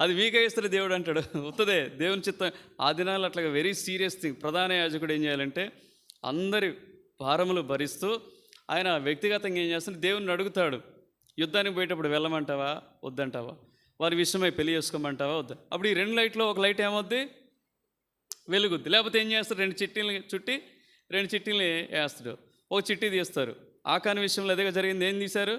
అది మీకే ఇస్తారు దేవుడు అంటాడు. ఉత్తదే దేవుని చిత్తం. ఆ దినాలు అట్లాగా వెరీ సీరియస్ థింగ్. ప్రధాన యాజకుడు ఏం చేయాలంటే అందరి భారములు భరిస్తూ ఆయన వ్యక్తిగతంగా ఏం చేస్తాడు, దేవుని అడుగుతాడు. యుద్ధానికి పోయేటప్పుడు వెళ్ళమంటావా వద్దంటావా, వారి విషయమై పెళ్లి చేసుకోమంటావా వద్దా. అప్పుడు ఈ 2 లైట్లో ఒక లైట్ ఏమవుద్ది? వెలుగుద్ది. లేకపోతే ఏం చేస్తాడు, 2 చిట్టీలు చుట్టి 2 చిట్టీలు వేస్తాడు. ఒక చిట్టి తీస్తారు. ఆకాను విషయంలో అదేగా జరిగింది. ఏం తీశారు?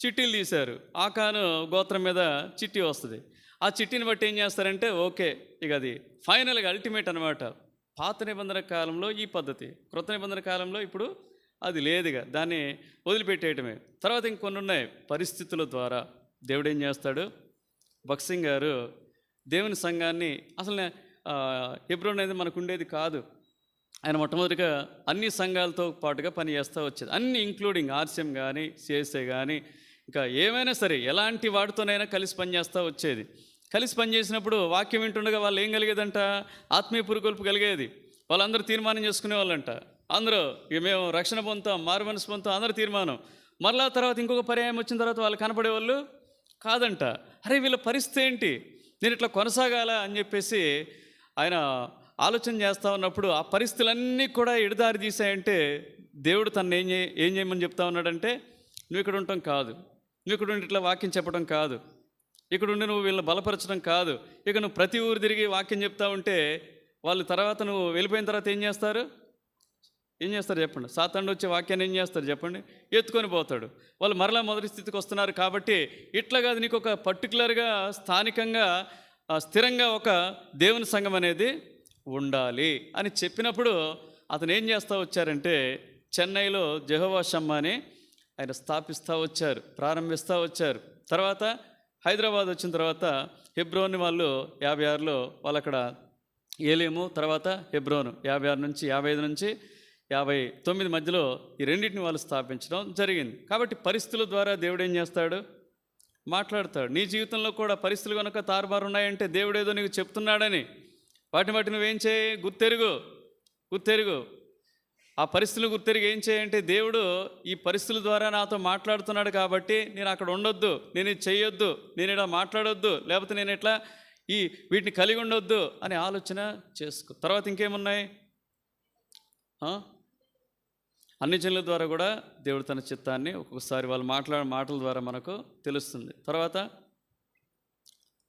చిట్టీలు తీశారు. ఆకాను గోత్రం మీద చిట్టి వస్తుంది. ఆ చిట్టిని బట్టి ఏం చేస్తారంటే ఓకే, ఇక అది ఫైనల్గా అల్టిమేట్ అనమాట. పాత నిబంధన కాలంలో ఈ పద్ధతి, క్రొత్త నిబంధన కాలంలో ఇప్పుడు అది లేదుగా, దాన్ని వదిలిపెట్టేయటమే. తర్వాత ఇంకొన్ని ఉన్నాయి. పరిస్థితుల ద్వారా దేవుడు ఏం చేస్తాడు. భక్సింగ్ గారు దేవుని సంఘాన్ని, అసలు హెబ్రోన్ అనేది మనకు ఉండేది కాదు. ఆయన మొట్టమొదటిగా అన్ని సంఘాలతో పాటుగా పనిచేస్తూ వచ్చేది. అన్ని ఇంక్లూడింగ్ ఆర్సిఎం కానీ, సిఎస్ఐ కానీ, ఇంకా ఏమైనా సరే ఎలాంటి వాటితోనైనా కలిసి పనిచేస్తూ వచ్చేది. కలిసి పనిచేసినప్పుడు వాక్యం వింటుండగా వాళ్ళు ఏం కలిగేదంట, ఆత్మీయ పురుకొల్పు కలిగేది. వాళ్ళందరూ తీర్మానం చేసుకునే వాళ్ళంట. అందరూ ఇక మేము రక్షణ పొందుతాం, మారు మనసు పొందుతాం, అందరూ తీర్మానం. మరలా తర్వాత ఇంకొక పర్యాయం వచ్చిన తర్వాత వాళ్ళు కనపడేవాళ్ళు కాదంట. అరే వీళ్ళ పరిస్థితి ఏంటి, నేను ఇట్లా కొనసాగాల అని చెప్పేసి ఆయన ఆలోచన చేస్తూ ఉన్నప్పుడు ఆ పరిస్థితులన్నీ కూడా ఎడదారి తీసాయంటే దేవుడు తను ఏం చేయమని చెప్తా ఉన్నాడంటే, నువ్వు ఇక్కడ ఉండటం కాదు, నువ్వు ఇక్కడ ఉండి ఇట్లా వాక్యం చెప్పడం కాదు, ఇక్కడ ఉండి నువ్వు వీళ్ళని బలపరచడం కాదు. ఇక నువ్వు ప్రతి ఊరు తిరిగి వాక్యం చెప్తా ఉంటే వాళ్ళు తర్వాత నువ్వు వెళ్ళిపోయిన తర్వాత ఏం చేస్తారు చెప్పండి. సాతానుడు వచ్చే వాక్యాన్ని ఏం చేస్తారు చెప్పండి? ఎత్తుకొని పోతాడు. వాళ్ళు మరలా మొదటి స్థితికి వస్తున్నారు. కాబట్టి ఇట్లా కాదు, నీకు ఒక పర్టికులర్గా స్థానికంగా స్థిరంగా ఒక దేవుని సంఘం అనేది ఉండాలి అని చెప్పినప్పుడు అతను ఏం చేస్తూ వచ్చారంటే, చెన్నైలో జెహోవా షమ్మా అని ఆయన స్థాపిస్తూ వచ్చారు, ప్రారంభిస్తూ వచ్చారు. తర్వాత హైదరాబాద్ వచ్చిన తర్వాత హెబ్రోన్ వాళ్ళు 56లో వాళ్ళు అక్కడ ఏలేము, తర్వాత హెబ్రోను 56 నుంచి 55 నుంచి 59 మధ్యలో ఈ రెండింటిని వాళ్ళు స్థాపించడం జరిగింది. కాబట్టి పరిస్థితుల ద్వారా దేవుడు ఏం చేస్తాడు, మాట్లాడతాడు. నీ జీవితంలో కూడా పరిస్థితులు కనుక తారుమారు ఉన్నాయంటే దేవుడు ఏదో నీకు చెప్తున్నాడని వాటిని బట్టి నువ్వేం చేయి, గుర్తెరుగు. ఆ పరిస్థితులు గుర్తెరిగి ఏం చేయంటే, దేవుడు ఈ పరిస్థితుల ద్వారా నాతో మాట్లాడుతున్నాడు కాబట్టి నేను అక్కడ ఉండొద్దు, నేను ఇది చేయొద్దు, నేను ఇలా మాట్లాడొద్దు, లేకపోతే నేను ఇట్లా వీటిని కలిగి ఉండొద్దు అని ఆలోచన చేసుకో. తర్వాత ఇంకేమున్నాయి? అన్ని జనుల ద్వారా కూడా దేవుడు తన చిత్తాన్ని ఒక్కొక్కసారి వాళ్ళు మాట్లాడే మాటల ద్వారా మనకు తెలుస్తుంది.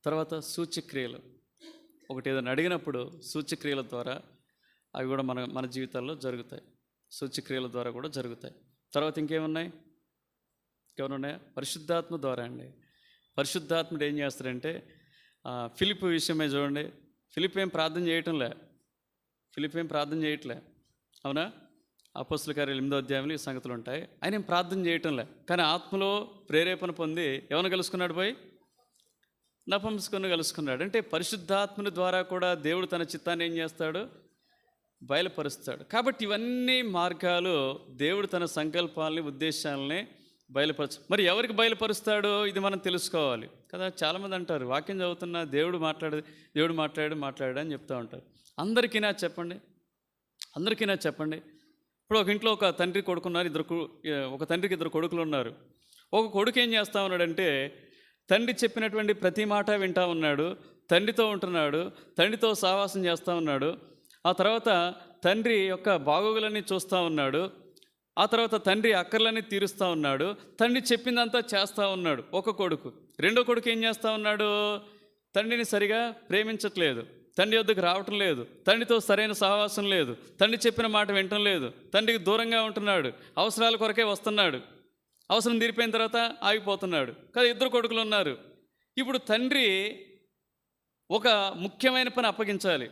తర్వాత సూచ్యక్రియలు. ఒకటి ఏదైనా అడిగినప్పుడు సూచ్యక్రియల ద్వారా అవి కూడా మన జీవితాల్లో జరుగుతాయి. సూచ్యక్రియల ద్వారా కూడా జరుగుతాయి. తర్వాత ఇంకేమున్నాయి? పరిశుద్ధాత్మ ద్వారా అండి. పరిశుద్ధాత్ముడు ఏం చేస్తాడంటే, ఫిలిప్పు విషయమే చూడండి. ఫిలిప్ ఏం ప్రార్థన చేయట్లే, అవునా? అపోస్తల కార్యాలు 8వ అధ్యాయంలో ఈ సంగతులు ఉంటాయి. ఆయన ఏం ప్రార్థన చేయటంలే, కానీ ఆత్మలో ప్రేరేపణ పొంది ఎవరిని కలుసుకున్నాడు? పోయి నపుంసకుని కలుసుకున్నాడు. అంటే పరిశుద్ధాత్మని ద్వారా కూడా దేవుడు తన చిత్తాన్ని ఏం చేస్తాడు? బయలుపరుస్తాడు. కాబట్టి ఇవన్నీ మార్గాలు దేవుడు తన సంకల్పాలని, ఉద్దేశాలని మరి ఎవరికి బయలుపరుస్తాడో ఇది మనం తెలుసుకోవాలి కదా. చాలామంది అంటారు వాక్యం చదువుతున్నా దేవుడు మాట్లాడాడు అని చెప్తూ ఉంటారు. అందరికీనా చెప్పండి? ఇప్పుడు ఒక ఇంట్లో ఒక తండ్రి కొడుకున్నారు, ఒక తండ్రికి 2 కొడుకులు ఉన్నారు. ఒక కొడుకు ఏం చేస్తూ ఉన్నాడంటే తండ్రి చెప్పినటువంటి ప్రతి మాట వింటూ ఉన్నాడు, తండ్రితో ఉంటున్నాడు, తండ్రితో సహవాసం చేస్తూ ఉన్నాడు. ఆ తర్వాత తండ్రి యొక్క బాగోగులన్నీ చూస్తూ ఉన్నాడు. ఆ తర్వాత తండ్రి అక్కర్లన్నీ తీరుస్తూ ఉన్నాడు, తండ్రి చెప్పిందంతా చేస్తూ ఉన్నాడు ఒక కొడుకు. రెండో కొడుకు ఏం చేస్తూ ఉన్నాడు? తండ్రిని సరిగా ప్రేమించట్లేదు, తండ్రి వద్దకు రావటం లేదు, తండ్రితో సరైన సహవాసం లేదు, తండ్రి చెప్పిన మాట వినటం లేదు, తండ్రికి దూరంగా ఉంటున్నాడు, అవసరాల కొరకే వస్తున్నాడు, అవసరం తీరిపోయిన తర్వాత ఆగిపోతున్నాడు కదా. 2 కొడుకులు ఉన్నారు. ఇప్పుడు తండ్రి ఒక ముఖ్యమైన పని అప్పగించాలి.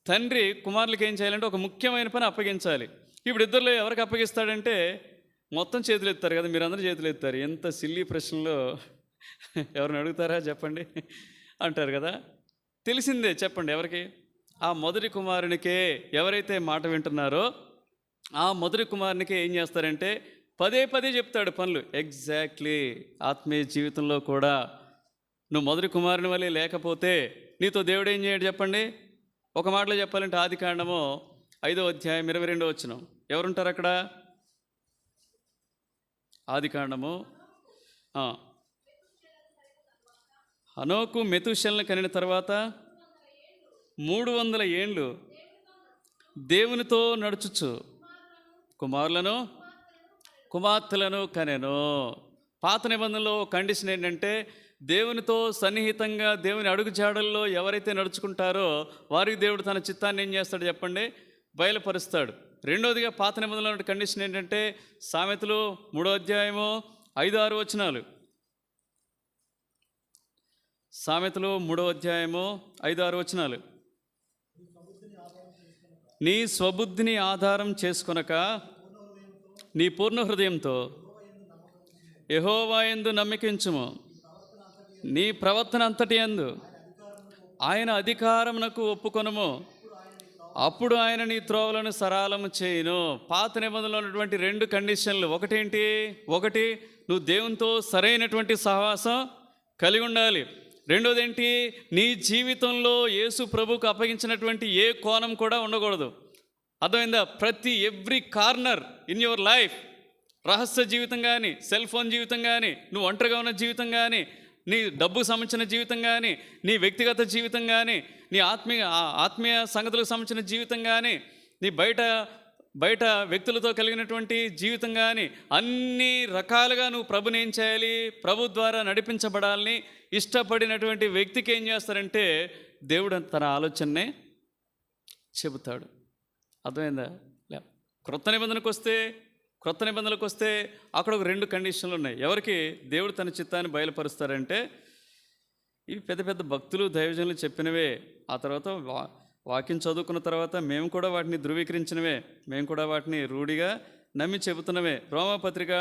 తండ్రి కుమారులకి ఏం చేయాలంటే ఒక ముఖ్యమైన పని అప్పగించాలి. ఇప్పుడు ఇద్దరిలో ఎవరికి అప్పగిస్తాడంటే మొత్తం చేతులు ఎత్తారు కదా, మీరందరూ చేతులు ఎత్తారు. ఎంత సిల్లీ ప్రశ్నలో ఎవరిని అడుగుతారా చెప్పండి అంటారు కదా. తెలిసిందే, చెప్పండి ఎవరికి? ఆ మొదటి కుమారునికే ఎవరైతే మాట వింటున్నారో ఆ మొదటి కుమారునికి ఏం చేస్తారంటే పదే చెప్తాడు పనులు. ఎగ్జాక్ట్లీ ఆత్మీయ జీవితంలో కూడా నువ్వు మొదటి కుమారుని వల్లే లేకపోతే నీతో దేవుడు ఏం చేయడు చెప్పండి? ఒక మాటలో చెప్పాలంటే ఆదికాండము 5వ అధ్యాయం 22వ వచనం. ఎవరుంటారు అక్కడ? ఆదికాండము హనోకు మెతుషెలను కనిన తర్వాత 300 ఏండ్లు దేవునితో నడుచుచు కుమారులను కుమార్తెలను కనెను. పాత నిబంధనలో కండిషన్ ఏంటంటే దేవునితో సన్నిహితంగా దేవుని అడుగుజాడల్లో ఎవరైతే నడుచుకుంటారో వారికి దేవుడు తన చిత్తాన్ని ఏం చేస్తాడు చెప్పండి? బయలుపరుస్తాడు. రెండోదిగా పాత నిబంధనలో కండిషన్ ఏంటంటే సామెతలు 3వ అధ్యాయము 5-6 వచనాలు. సామెతలు 3వ అధ్యాయము 5-6 వచనాలు. నీ స్వబుద్ధిని ఆధారం చేసుకొనక నీ పూర్ణ హృదయంతో యెహోవా యందు నమ్మికించుము. నీ ప్రవర్తన అంతటి యందు ఆయన అధికారమునకు ఒప్పుకొనుము. అప్పుడు ఆయన నీ త్రోవలను సరళము చేయును. పాత నిబంధనలో ఉన్నటువంటి 2 కండిషన్లు. ఒకటి నువ్వు దేవునితో సరైనటువంటి సహవాసం కలిగి ఉండాలి. రెండోది ఏంటి? నీ జీవితంలో యేసు ప్రభువుకు అప్పగించినటువంటి ఏ కోణం కూడా ఉండకూడదు. అర్థమైందా? Every corner in your life, రహస్య జీవితం కానీ, సెల్ ఫోన్ జీవితం కానీ, నువ్వు ఒంటరిగా ఉన్న జీవితం కానీ, నీ డబ్బుకు సంబంధించిన జీవితం కానీ, నీ వ్యక్తిగత జీవితం కానీ, నీ ఆత్మీయ సంగతులకు సంబంధించిన జీవితం కానీ, నీ బయట వ్యక్తులతో కలిగినటువంటి జీవితం కానీ, అన్ని రకాలుగా నువ్వు ప్రభుని ఏం చేయాలి? ప్రభు ద్వారా నడిపించబడాలని ఇష్టపడినటువంటి వ్యక్తికి ఏం చేస్తారంటే దేవుడు తన ఆలోచననే చెబుతాడు. అర్థమైందా? క్రొత్త నిబంధనలకు వస్తే అక్కడ ఒక 2 కండిషన్లు ఉన్నాయి. ఎవరికి దేవుడు తన చిత్తాన్ని బయలుపరుస్తారంటే ఇవి పెద్ద భక్తులు దైవజనులు చెప్పినవే. ఆ తర్వాత వాక్యం చదువుకున్న తర్వాత మేము కూడా వాటిని ధృవీకరించినవే, మేము కూడా వాటిని రూఢిగా నమ్మి చెబుతున్నవే. రోమాపత్రిక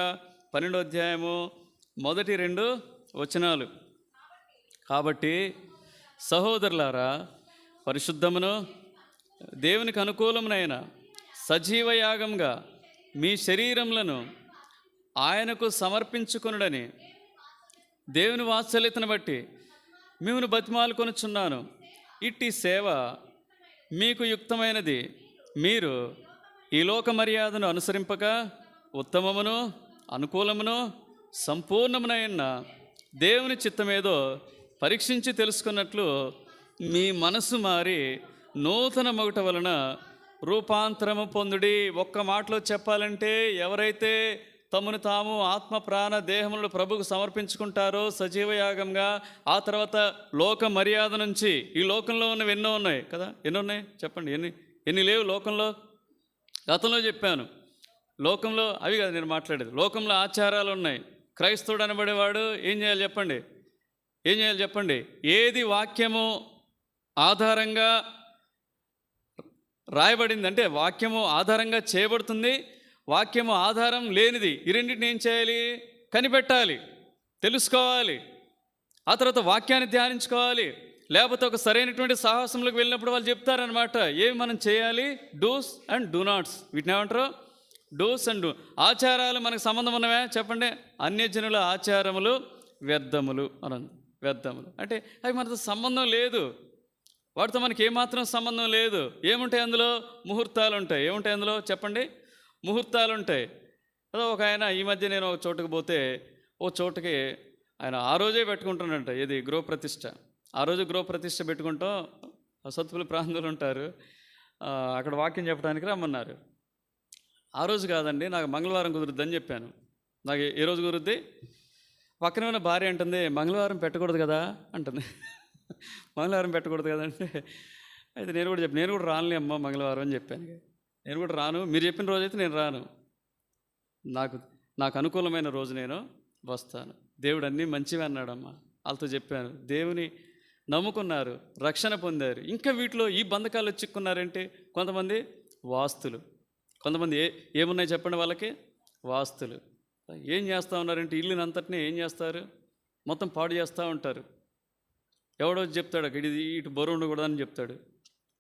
12వ అధ్యాయము 1-2 వచనాలు. కాబట్టి సహోదరులారా, పరిశుద్ధమును దేవునికి అనుకూలమునైన సజీవ యాగంగా మీ శరీరములను ఆయనకు సమర్పించుకొనుడని దేవుని వాత్సల్యతను బట్టి మిమ్మల్ని బతిమాలుకొనుచున్నాను. ఇట్టి సేవ మీకు యుక్తమైనది. మీరు ఈ లోక మర్యాదను అనుసరింపక ఉత్తమమును అనుకూలమును సంపూర్ణమునైన దేవుని చిత్తమేదో పరీక్షించి తెలుసుకున్నట్లు మీ మనసు మారి నూతన మొగట వలన రూపాంతరము పొందుడి. ఒక్క మాటలో చెప్పాలంటే ఎవరైతే తమను తాము ఆత్మ ప్రాణ దేహములను ప్రభుకు సమర్పించుకుంటారో సజీవయాగంగా, ఆ తర్వాత లోక మర్యాద నుంచి, ఈ లోకంలో ఉన్నవి ఎన్నో ఉన్నాయి కదా, ఎన్ని ఉన్నాయి చెప్పండి? ఎన్ని లేవు లోకంలో? గతంలో చెప్పాను. లోకంలో అవి కదా నేను మాట్లాడేది. లోకంలో ఆచారాలు ఉన్నాయి. క్రైస్తవుడు అనబడేవాడు ఏం చేయాలి చెప్పండి? ఏది వాక్యము ఆధారంగా రాయబడింది, అంటే వాక్యము ఆధారంగా చేయబడుతుంది, వాక్యము ఆధారం లేనిది. ఈ రెండింటిని ఏం చేయాలి? కనిపెట్టాలి, తెలుసుకోవాలి. ఆ తర్వాత వాక్యాన్ని ధ్యానించుకోవాలి. లేకపోతే ఒక సరైనటువంటి సాహసంలోకి వెళ్ళినప్పుడు వాళ్ళు చెప్తారనమాట, ఏమి మనం చేయాలి, డూస్ అండ్ డూ నాట్స్. వీటిని ఏమంటారు? Dos and do. ఆచారాలు మనకు సంబంధం ఉన్నవే చెప్పండి? అన్యజనుల ఆచారములు వ్యర్థములు అనంది. వ్యర్థములు అంటే అవి మనతో సంబంధం లేదు, వాటితో మనకి ఏమాత్రం సంబంధం లేదు. ఏముంటాయి అందులో? ముహూర్తాలు ఉంటాయి. ఏముంటాయి అందులో చెప్పండి? ముహూర్తాలు ఉంటాయి కదా. ఒక ఆయన ఈ మధ్య నేను ఒక చోటుకు పోతే, ఓ చోటుకి ఆయన ఆ రోజే పెట్టుకుంటానంట, ఏది గృహప్రతిష్ఠ. ఆ రోజు గృహప్రతిష్ఠ పెట్టుకుంటాం. సత్తుపల్లి ప్రాంతాలు ఉంటారు, అక్కడ వాక్యం చెప్పడానికి రమ్మన్నారు. ఆ రోజు కాదండి, నాకు మంగళవారం కుదురుద్దని చెప్పాను. నాకు ఏ రోజు కుదురుద్ది? పక్కన ఉన్న భార్య అంటుంది, మంగళవారం పెట్టకూడదు కదా అంటుంది. మంగళవారం పెట్టకూడదు కదంటే, అయితే నేను కూడా నేను కూడా రానులే అమ్మ మంగళవారం అని చెప్పాను. నేను కూడా రాను, మీరు చెప్పిన రోజైతే నేను రాను, నాకు అనుకూలమైన రోజు నేను వస్తాను. దేవుడు అన్నీ మంచివి అన్నాడమ్మా. వాళ్ళతో చెప్పాను, దేవుని నమ్ముకున్నారు, రక్షణ పొందారు. ఇంకా వీటిలో ఈ బంధకాలు చిక్కున్నారంటే, కొంతమంది వాస్తులు, కొంతమంది ఏమున్నాయి చెప్పండి వాళ్ళకి? వాస్తులు. ఏం చేస్తూ ఉన్నారంటే ఇల్లుని అంతటినీ ఏం చేస్తారు? మొత్తం పాడు చేస్తూ ఉంటారు. ఎవడో చెప్తాడు అక్కడ ఇది ఇటు బరువు ఉండకూడదని చెప్తాడు,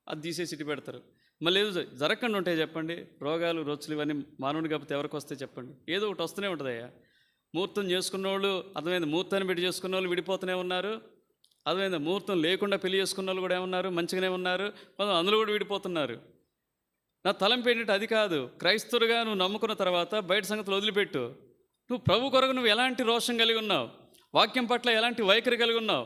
అది తీసేసి ఇటు పెడతారు. మళ్ళీ ఏదో జరగకుండా ఉంటాయి చెప్పండి? రోగాలు రొచ్చులు ఇవన్నీ మానవుని కాకపోతే ఎవరికి వస్తాయి చెప్పండి? ఏదో ఒకటి వస్తూనే ఉంటుందయ్యా. ముహూర్తం చేసుకున్న వాళ్ళు, అర్థమైంది, ముహూర్తాన్ని పెట్టి చేసుకున్న వాళ్ళు విడిపోతూనే ఉన్నారు. అర్థమైంది, ముహూర్తం లేకుండా పెళ్లి చేసుకున్న వాళ్ళు కూడా ఏమన్నారు? మంచిగానే ఉన్నారు. అందులో కూడా విడిపోతున్నారు. నా తలంపు ఏంటంటే అది కాదు. క్రైస్తవులుగా నువ్వు నమ్ముకున్న తర్వాత బయట సంగతులు వదిలిపెట్టు. నువ్వు ప్రభు కొరకు నువ్వు ఎలాంటి రోషం కలిగి ఉన్నావు, వాక్యం పట్ల ఎలాంటి వైఖరి కలిగి ఉన్నావు,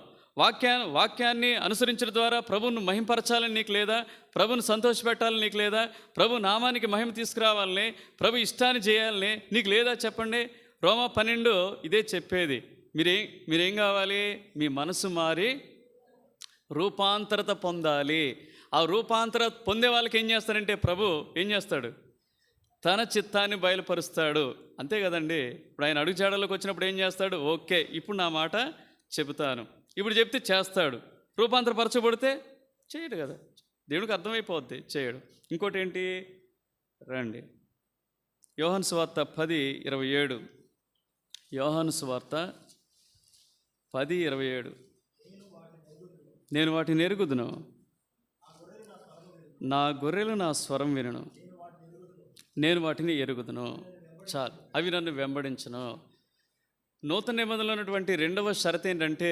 వాక్యాన్ని అనుసరించడం ద్వారా ప్రభువును మహింపరచాలని నీకు లేదా? ప్రభుని సంతోషపెట్టాలని నీకు లేదా? ప్రభు నామానికి మహిమ తీసుకురావాలని, ప్రభు ఇష్టాన్ని చేయాలని నీకు లేదా చెప్పండి? రోమా 12 ఇదే చెప్పేది. మీరేం కావాలి? మీ మనసు మారి రూపాంతరత పొందాలి. ఆ రూపాంతర పొందే వాళ్ళకి ఏం చేస్తారంటే ప్రభు ఏం చేస్తాడు? తన చిత్తాన్ని బయలుపరుస్తాడు. అంతే కదండి. ఇప్పుడు ఆయన అడుగుజాడలోకి వచ్చినప్పుడు ఏం చేస్తాడు? ఓకే, ఇప్పుడు నా మాట చెబుతాను, ఇప్పుడు చెప్తే చేస్తాడు. రూపాంతరపరచబడితే చేయడు కదా. దేవుడికి అర్థమైపోద్ది, చేయడు. ఇంకోటి ఏంటి? రండి, యోహాను సువార్త 10:27. యోహాను సువార్త 10:27. నేను వాటిని ఎరుగుదును, నా గొర్రెలు నా స్వరం వినును, నేను వాటిని ఎరుగుదును. చాలు, అవి నన్ను వెంబడించను. నూతన నిబంధనలో ఉన్నటువంటి 2వ షరతు ఏంటంటే,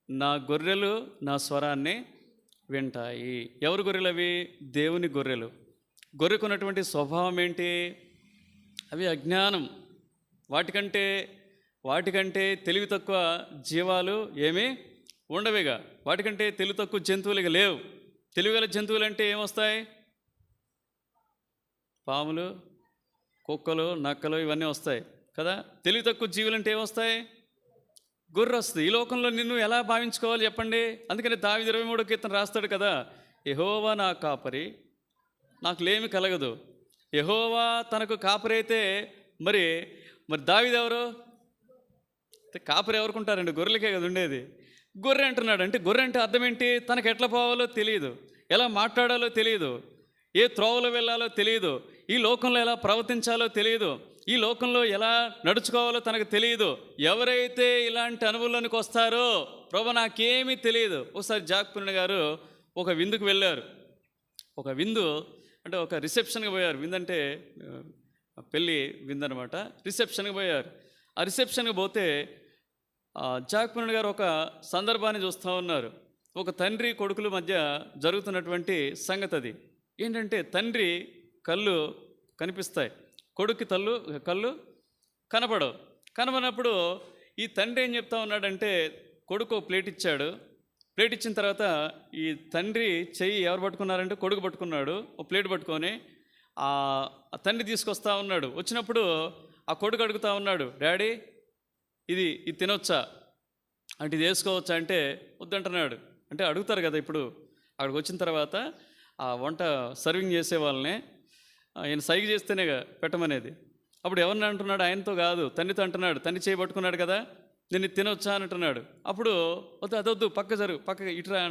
నా గొర్రెలు నా స్వరాన్ని వింటాయి. ఎవరు గొర్రెలు అవి? దేవుని గొర్రెలు. గొర్రెకున్నటువంటి స్వభావం ఏంటి? అవి అజ్ఞానం. వాటికంటే తెలివి తక్కువ జీవాలు ఏమీ ఉండవేగా. వాటికంటే తెలివి తక్కువ జంతువులుగా లేవు. తెలివిగల జంతువులు అంటే ఏమొస్తాయి? పాములు, కుక్కలు, నక్కలు ఇవన్నీ వస్తాయి కదా. తెలివి తక్కువ జీవులు అంటే ఏమొస్తాయి? గొర్రె వస్తుంది. ఈ లోకంలో నిన్ను ఎలా భావించుకోవాలి చెప్పండి? అందుకని దావీదు 23వ కీర్తన రాస్తాడు కదా, యెహోవా నా కాపరి, నాకు లేమి కలగదు. యెహోవా తనకు కాపరి అయితే మరి దావీదు ఎవరు? కాపరి ఎవరుకుంటారండి? గొర్రెలకే కదా ఉండేది. గొర్రె అంటున్నాడు అంటే, గొర్రె అంటే అర్థం ఏంటి? తనకు ఎట్లా పోవాలో తెలియదు, ఎలా మాట్లాడాలో తెలియదు, ఏ త్రోవలో వెళ్ళాలో తెలియదు, ఈ లోకంలో ఎలా ప్రవర్తించాలో తెలియదు, ఈ లోకంలో ఎలా నడుచుకోవాలో తనకు తెలియదు. ఎవరైతే ఇలాంటి అనుభవంలోనికి వస్తారో, ప్రభు నాకేమీ తెలియదు. ఒకసారి జాక్పుణ్య గారు ఒక విందుకు వెళ్ళారు. ఒక విందు అంటే ఒక రిసెప్షన్కి పోయారు. విందు అంటే పెళ్ళి విందు అనమాట. రిసెప్షన్కి పోయారు. ఆ రిసెప్షన్కి పోతే జాక్పుణ్య గారు ఒక సందర్భాన్ని చూస్తూ ఉన్నారు. ఒక తండ్రి కొడుకుల మధ్య జరుగుతున్నటువంటి సంగతి అది. ఏంటంటే తండ్రి కళ్ళు కనిపిస్తాయి, కొడుక్కి కళ్ళు కనబడినప్పుడు ఈ తండ్రి ఏం చెప్తా ఉన్నాడంటే, కొడుకు ప్లేట్ ఇచ్చాడు. ప్లేట్ ఇచ్చిన తర్వాత ఈ తండ్రి చెయ్యి ఎవరు పట్టుకున్నారంటే కొడుకు పట్టుకున్నాడు. ఒక ప్లేట్ పట్టుకొని ఆ తండ్రి తీసుకొస్తా ఉన్నాడు. వచ్చినప్పుడు ఆ కొడుకు అడుగుతా ఉన్నాడు, డాడీ ఇది తినొచ్చా అంటే, ఇది వేసుకోవచ్చా అంటే వద్దంటున్నాడు. అంటే అడుగుతారు కదా. ఇప్పుడు అక్కడికి వచ్చిన తర్వాత ఆ వంట సర్వింగ్ చేసే వాళ్ళని ఆయన సైగ చేస్తేనే పెట్టమనేది. అప్పుడు ఎవరిని అంటున్నాడు? ఆయనతో కాదు, తండ్రితో అంటున్నాడు. తండ్రి చేయబట్టుకున్నాడు కదా, నేను తినొచ్చా అని అంటున్నాడు. అప్పుడు అదొద్దు, పక్క జరుగు, పక్కగా ఇటురా.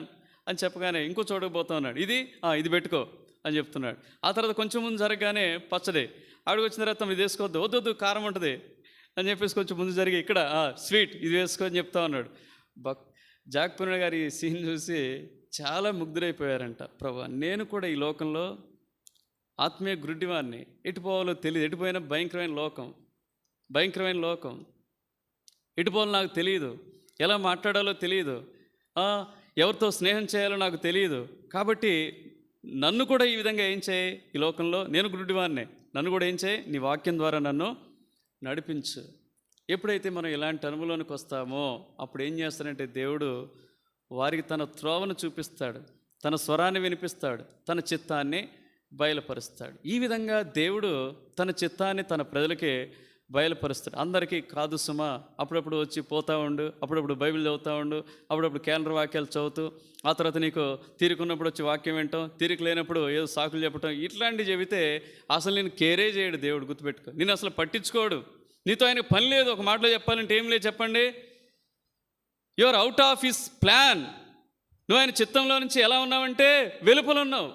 అని చెప్పగానే ఇంకో చోటుకు పోతా ఉన్నాడు. ఇది పెట్టుకో అని చెప్తున్నాడు. ఆ తర్వాత కొంచెం ముందు జరగగానే పచ్చడి ఆడికి వచ్చిన తర్వాత ఇది వేసుకోవద్దు, వద్దు కారం ఉంటుంది అని చెప్పేసి కొంచెం ముందు జరిగి ఇక్కడ స్వీట్ ఇది వేసుకో అని చెప్తా ఉన్నాడు. జాక్ పూర్ణ గారి ఈ సీన్ చూసి చాలా ముగ్ధురైపోయారంట. ప్రభు, నేను కూడా ఈ లోకంలో ఆత్మీయ గుడ్డివాడిని, ఎటు పోవాలో తెలియదు, ఎటుపోయినా భయంకరమైన లోకం, ఎటు పోవాలో నాకు తెలియదు, ఎలా మాట్లాడాలో తెలియదు, ఎవరితో స్నేహం చేయాలో నాకు తెలియదు. కాబట్టి నన్ను కూడా ఈ విధంగా ఏం చేయి, ఈ లోకంలో నేను గుడ్డివాడినే, నన్ను కూడా ఏం చేయి, నీ వాక్యం ద్వారా నన్ను నడిపించు. ఎప్పుడైతే మనం ఇలాంటి అనుభవంలోనికి వస్తామో అప్పుడు ఏం చేస్తాడంటే దేవుడు వారికి తన త్రోవను చూపిస్తాడు, తన స్వరాన్ని వినిపిస్తాడు, తన చిత్తాన్ని బయలుపరుస్తాడు. ఈ విధంగా దేవుడు తన చిత్తాన్ని తన ప్రజలకే బయలుపరుస్తాడు. అందరికీ కాదు సుమా, అప్పుడప్పుడు వచ్చి పోతూ ఉండు, అప్పుడప్పుడు బైబిల్ చదువుతూ ఉండు, అప్పుడప్పుడు క్యాలెండర్ వాక్యాలు చదువుతూ, ఆ తర్వాత నీకు తీరుకున్నప్పుడు వచ్చి వాక్యం వింటాం, తీరిక లేనప్పుడు ఏదో సాకులు చెప్పటం, ఇట్లాంటివి చెబితే అసలు నేను కేరే చేయడు దేవుడు. గుర్తుపెట్టుకో, నేను అసలు పట్టించుకోడు, నీతో ఆయనకు పని లేదు. ఒక మాటలో చెప్పాలంటే ఏం లేదు చెప్పండి, you are out of his plan. నువ్వు ఆయన చిత్తంలో నుంచి ఎలా ఉన్నావంటే వెలుపల ఉన్నావు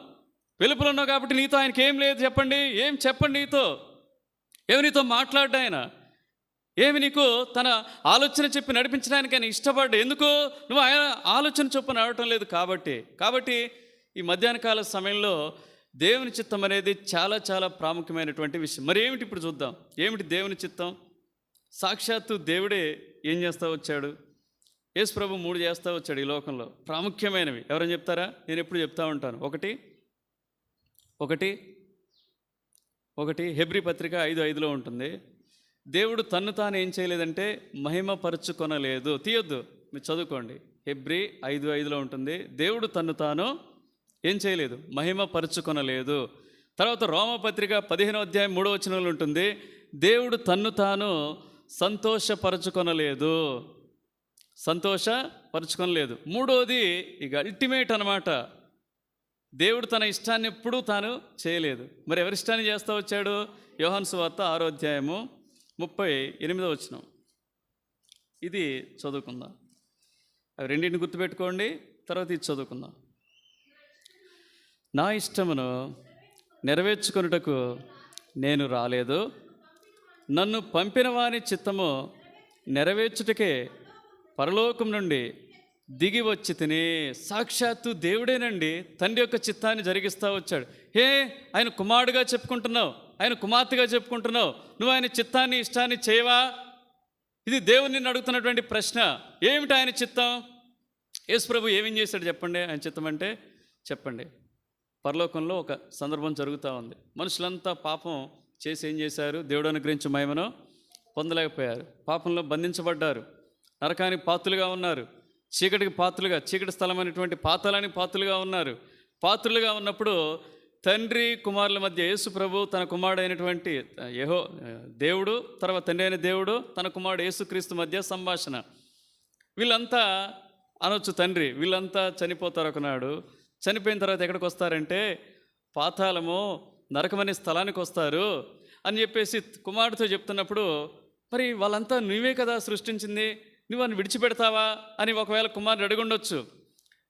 కాబట్టి నీతో ఆయనకి ఏం లేదు చెప్పండి. చెప్పండి ఏమి నీతో మాట్లాడ్డా ఆయన, ఏమి నీకు తన ఆలోచన చెప్పి నడిపించడానికి ఆయన ఇష్టపడ్డా. ఎందుకు? నువ్వు ఆయన ఆలోచన చొప్పున నడవటం లేదు కాబట్టి ఈ మధ్యాహ్న కాల సమయంలో దేవుని చిత్తం అనేది చాలా చాలా ప్రాముఖ్యమైనటువంటి విషయం. మరి ఏమిటి ఇప్పుడు చూద్దాం, ఏమిటి దేవుని చిత్తం? సాక్షాత్తు దేవుడే ఏం చేస్తూ వచ్చాడు? యేసు ప్రభు 3 చేస్తూ వచ్చాడు ఈ లోకంలో, ప్రాముఖ్యమైనవి. ఎవరైనా చెప్తారా? నేను ఎప్పుడు చెప్తా ఉంటాను. ఒకటి హెబ్రీ పత్రిక 5:5లో ఉంటుంది. దేవుడు తన్ను తాను ఏం చేయలేదంటే మహిమపరుచుకొనలేదు. తీయొద్దు, మీరు చదువుకోండి. హెబ్రీ 5:5లో ఉంటుంది. దేవుడు తన్ను తాను ఏం చేయలేదు, మహిమపరుచుకొనలేదు. తర్వాత రోమపత్రిక 15వ అధ్యాయం 3వ వచనంలో ఉంటుంది. దేవుడు తన్ను తాను సంతోషపరచుకొనలేదు. మూడోది ఇక అల్టిమేట్ అన్నమాట, దేవుడు తన ఇష్టాన్ని ఎప్పుడూ తాను చేయలేదు. మరి ఎవరి ఇష్టాన్ని చేస్తూ వచ్చాడు? యోహాను సువార్త 6వ అధ్యాయము 38వ వచనం. ఇది చదువుకుందాం. అవి రెండింటిని గుర్తుపెట్టుకోండి, తర్వాత ఇది చదువుకుందాం. నా ఇష్టమును నెరవేర్చుకొనుటకు నేను రాలేదు, నన్ను పంపిన వాని చిత్తము నెరవేర్చుటకే పరలోకం నుండి దిగి వచ్చి తిని. సాక్షాత్తు దేవుడేనండి తండ్రి యొక్క చిత్తాన్ని జరిగిస్తూ వచ్చాడు. ఆయన కుమారుడుగా చెప్పుకుంటున్నావు, ఆయన కుమార్తెగా చెప్పుకుంటున్నావు, నువ్వు ఆయన చిత్తాన్ని ఇష్టాన్ని చేయవా? ఇది దేవుని అడుగుతున్నటువంటి ప్రశ్న. ఏమిటి ఆయన చిత్తం? యేసు ప్రభు ఏమేం చేశాడు చెప్పండి ఆయన చిత్తం అంటే? చెప్పండి. పరలోకంలో ఒక సందర్భం జరుగుతూ ఉంది. మనుషులంతా పాపం చేసి ఏం చేశారు? దేవుడు అనుగ్రహించిన మహిమను పొందలేకపోయారు, పాపంలో బంధించబడ్డారు, నరకానికి పాత్రులుగా ఉన్నారు, చీకటి స్థలం అనేటువంటి పాతాళానికి పాత్రులుగా ఉన్నారు. పాత్రులుగా ఉన్నప్పుడు తండ్రి కుమారుల మధ్య యేసు ప్రభు తన కుమారుడు అయినటువంటి దేవుడు, తర్వాత తండ్రి అయిన దేవుడు తన కుమారుడు యేసుక్రీస్తు మధ్య సంభాషణ. వీళ్ళంతా అనొచ్చు తండ్రి, వీళ్ళంతా చనిపోతారు ఒకనాడు. చనిపోయిన తర్వాత ఎక్కడికి వస్తారంటే పాతాళము, నరకమనే స్థలానికి వస్తారు అని చెప్పేసి కుమారుడితో చెప్తున్నప్పుడు, మరి వాళ్ళంతా నువ్వే కదా సృష్టించింది, నువ్వు అని విడిచిపెడతావా అని ఒకవేళ కుమారుడు అడుగుండొచ్చు.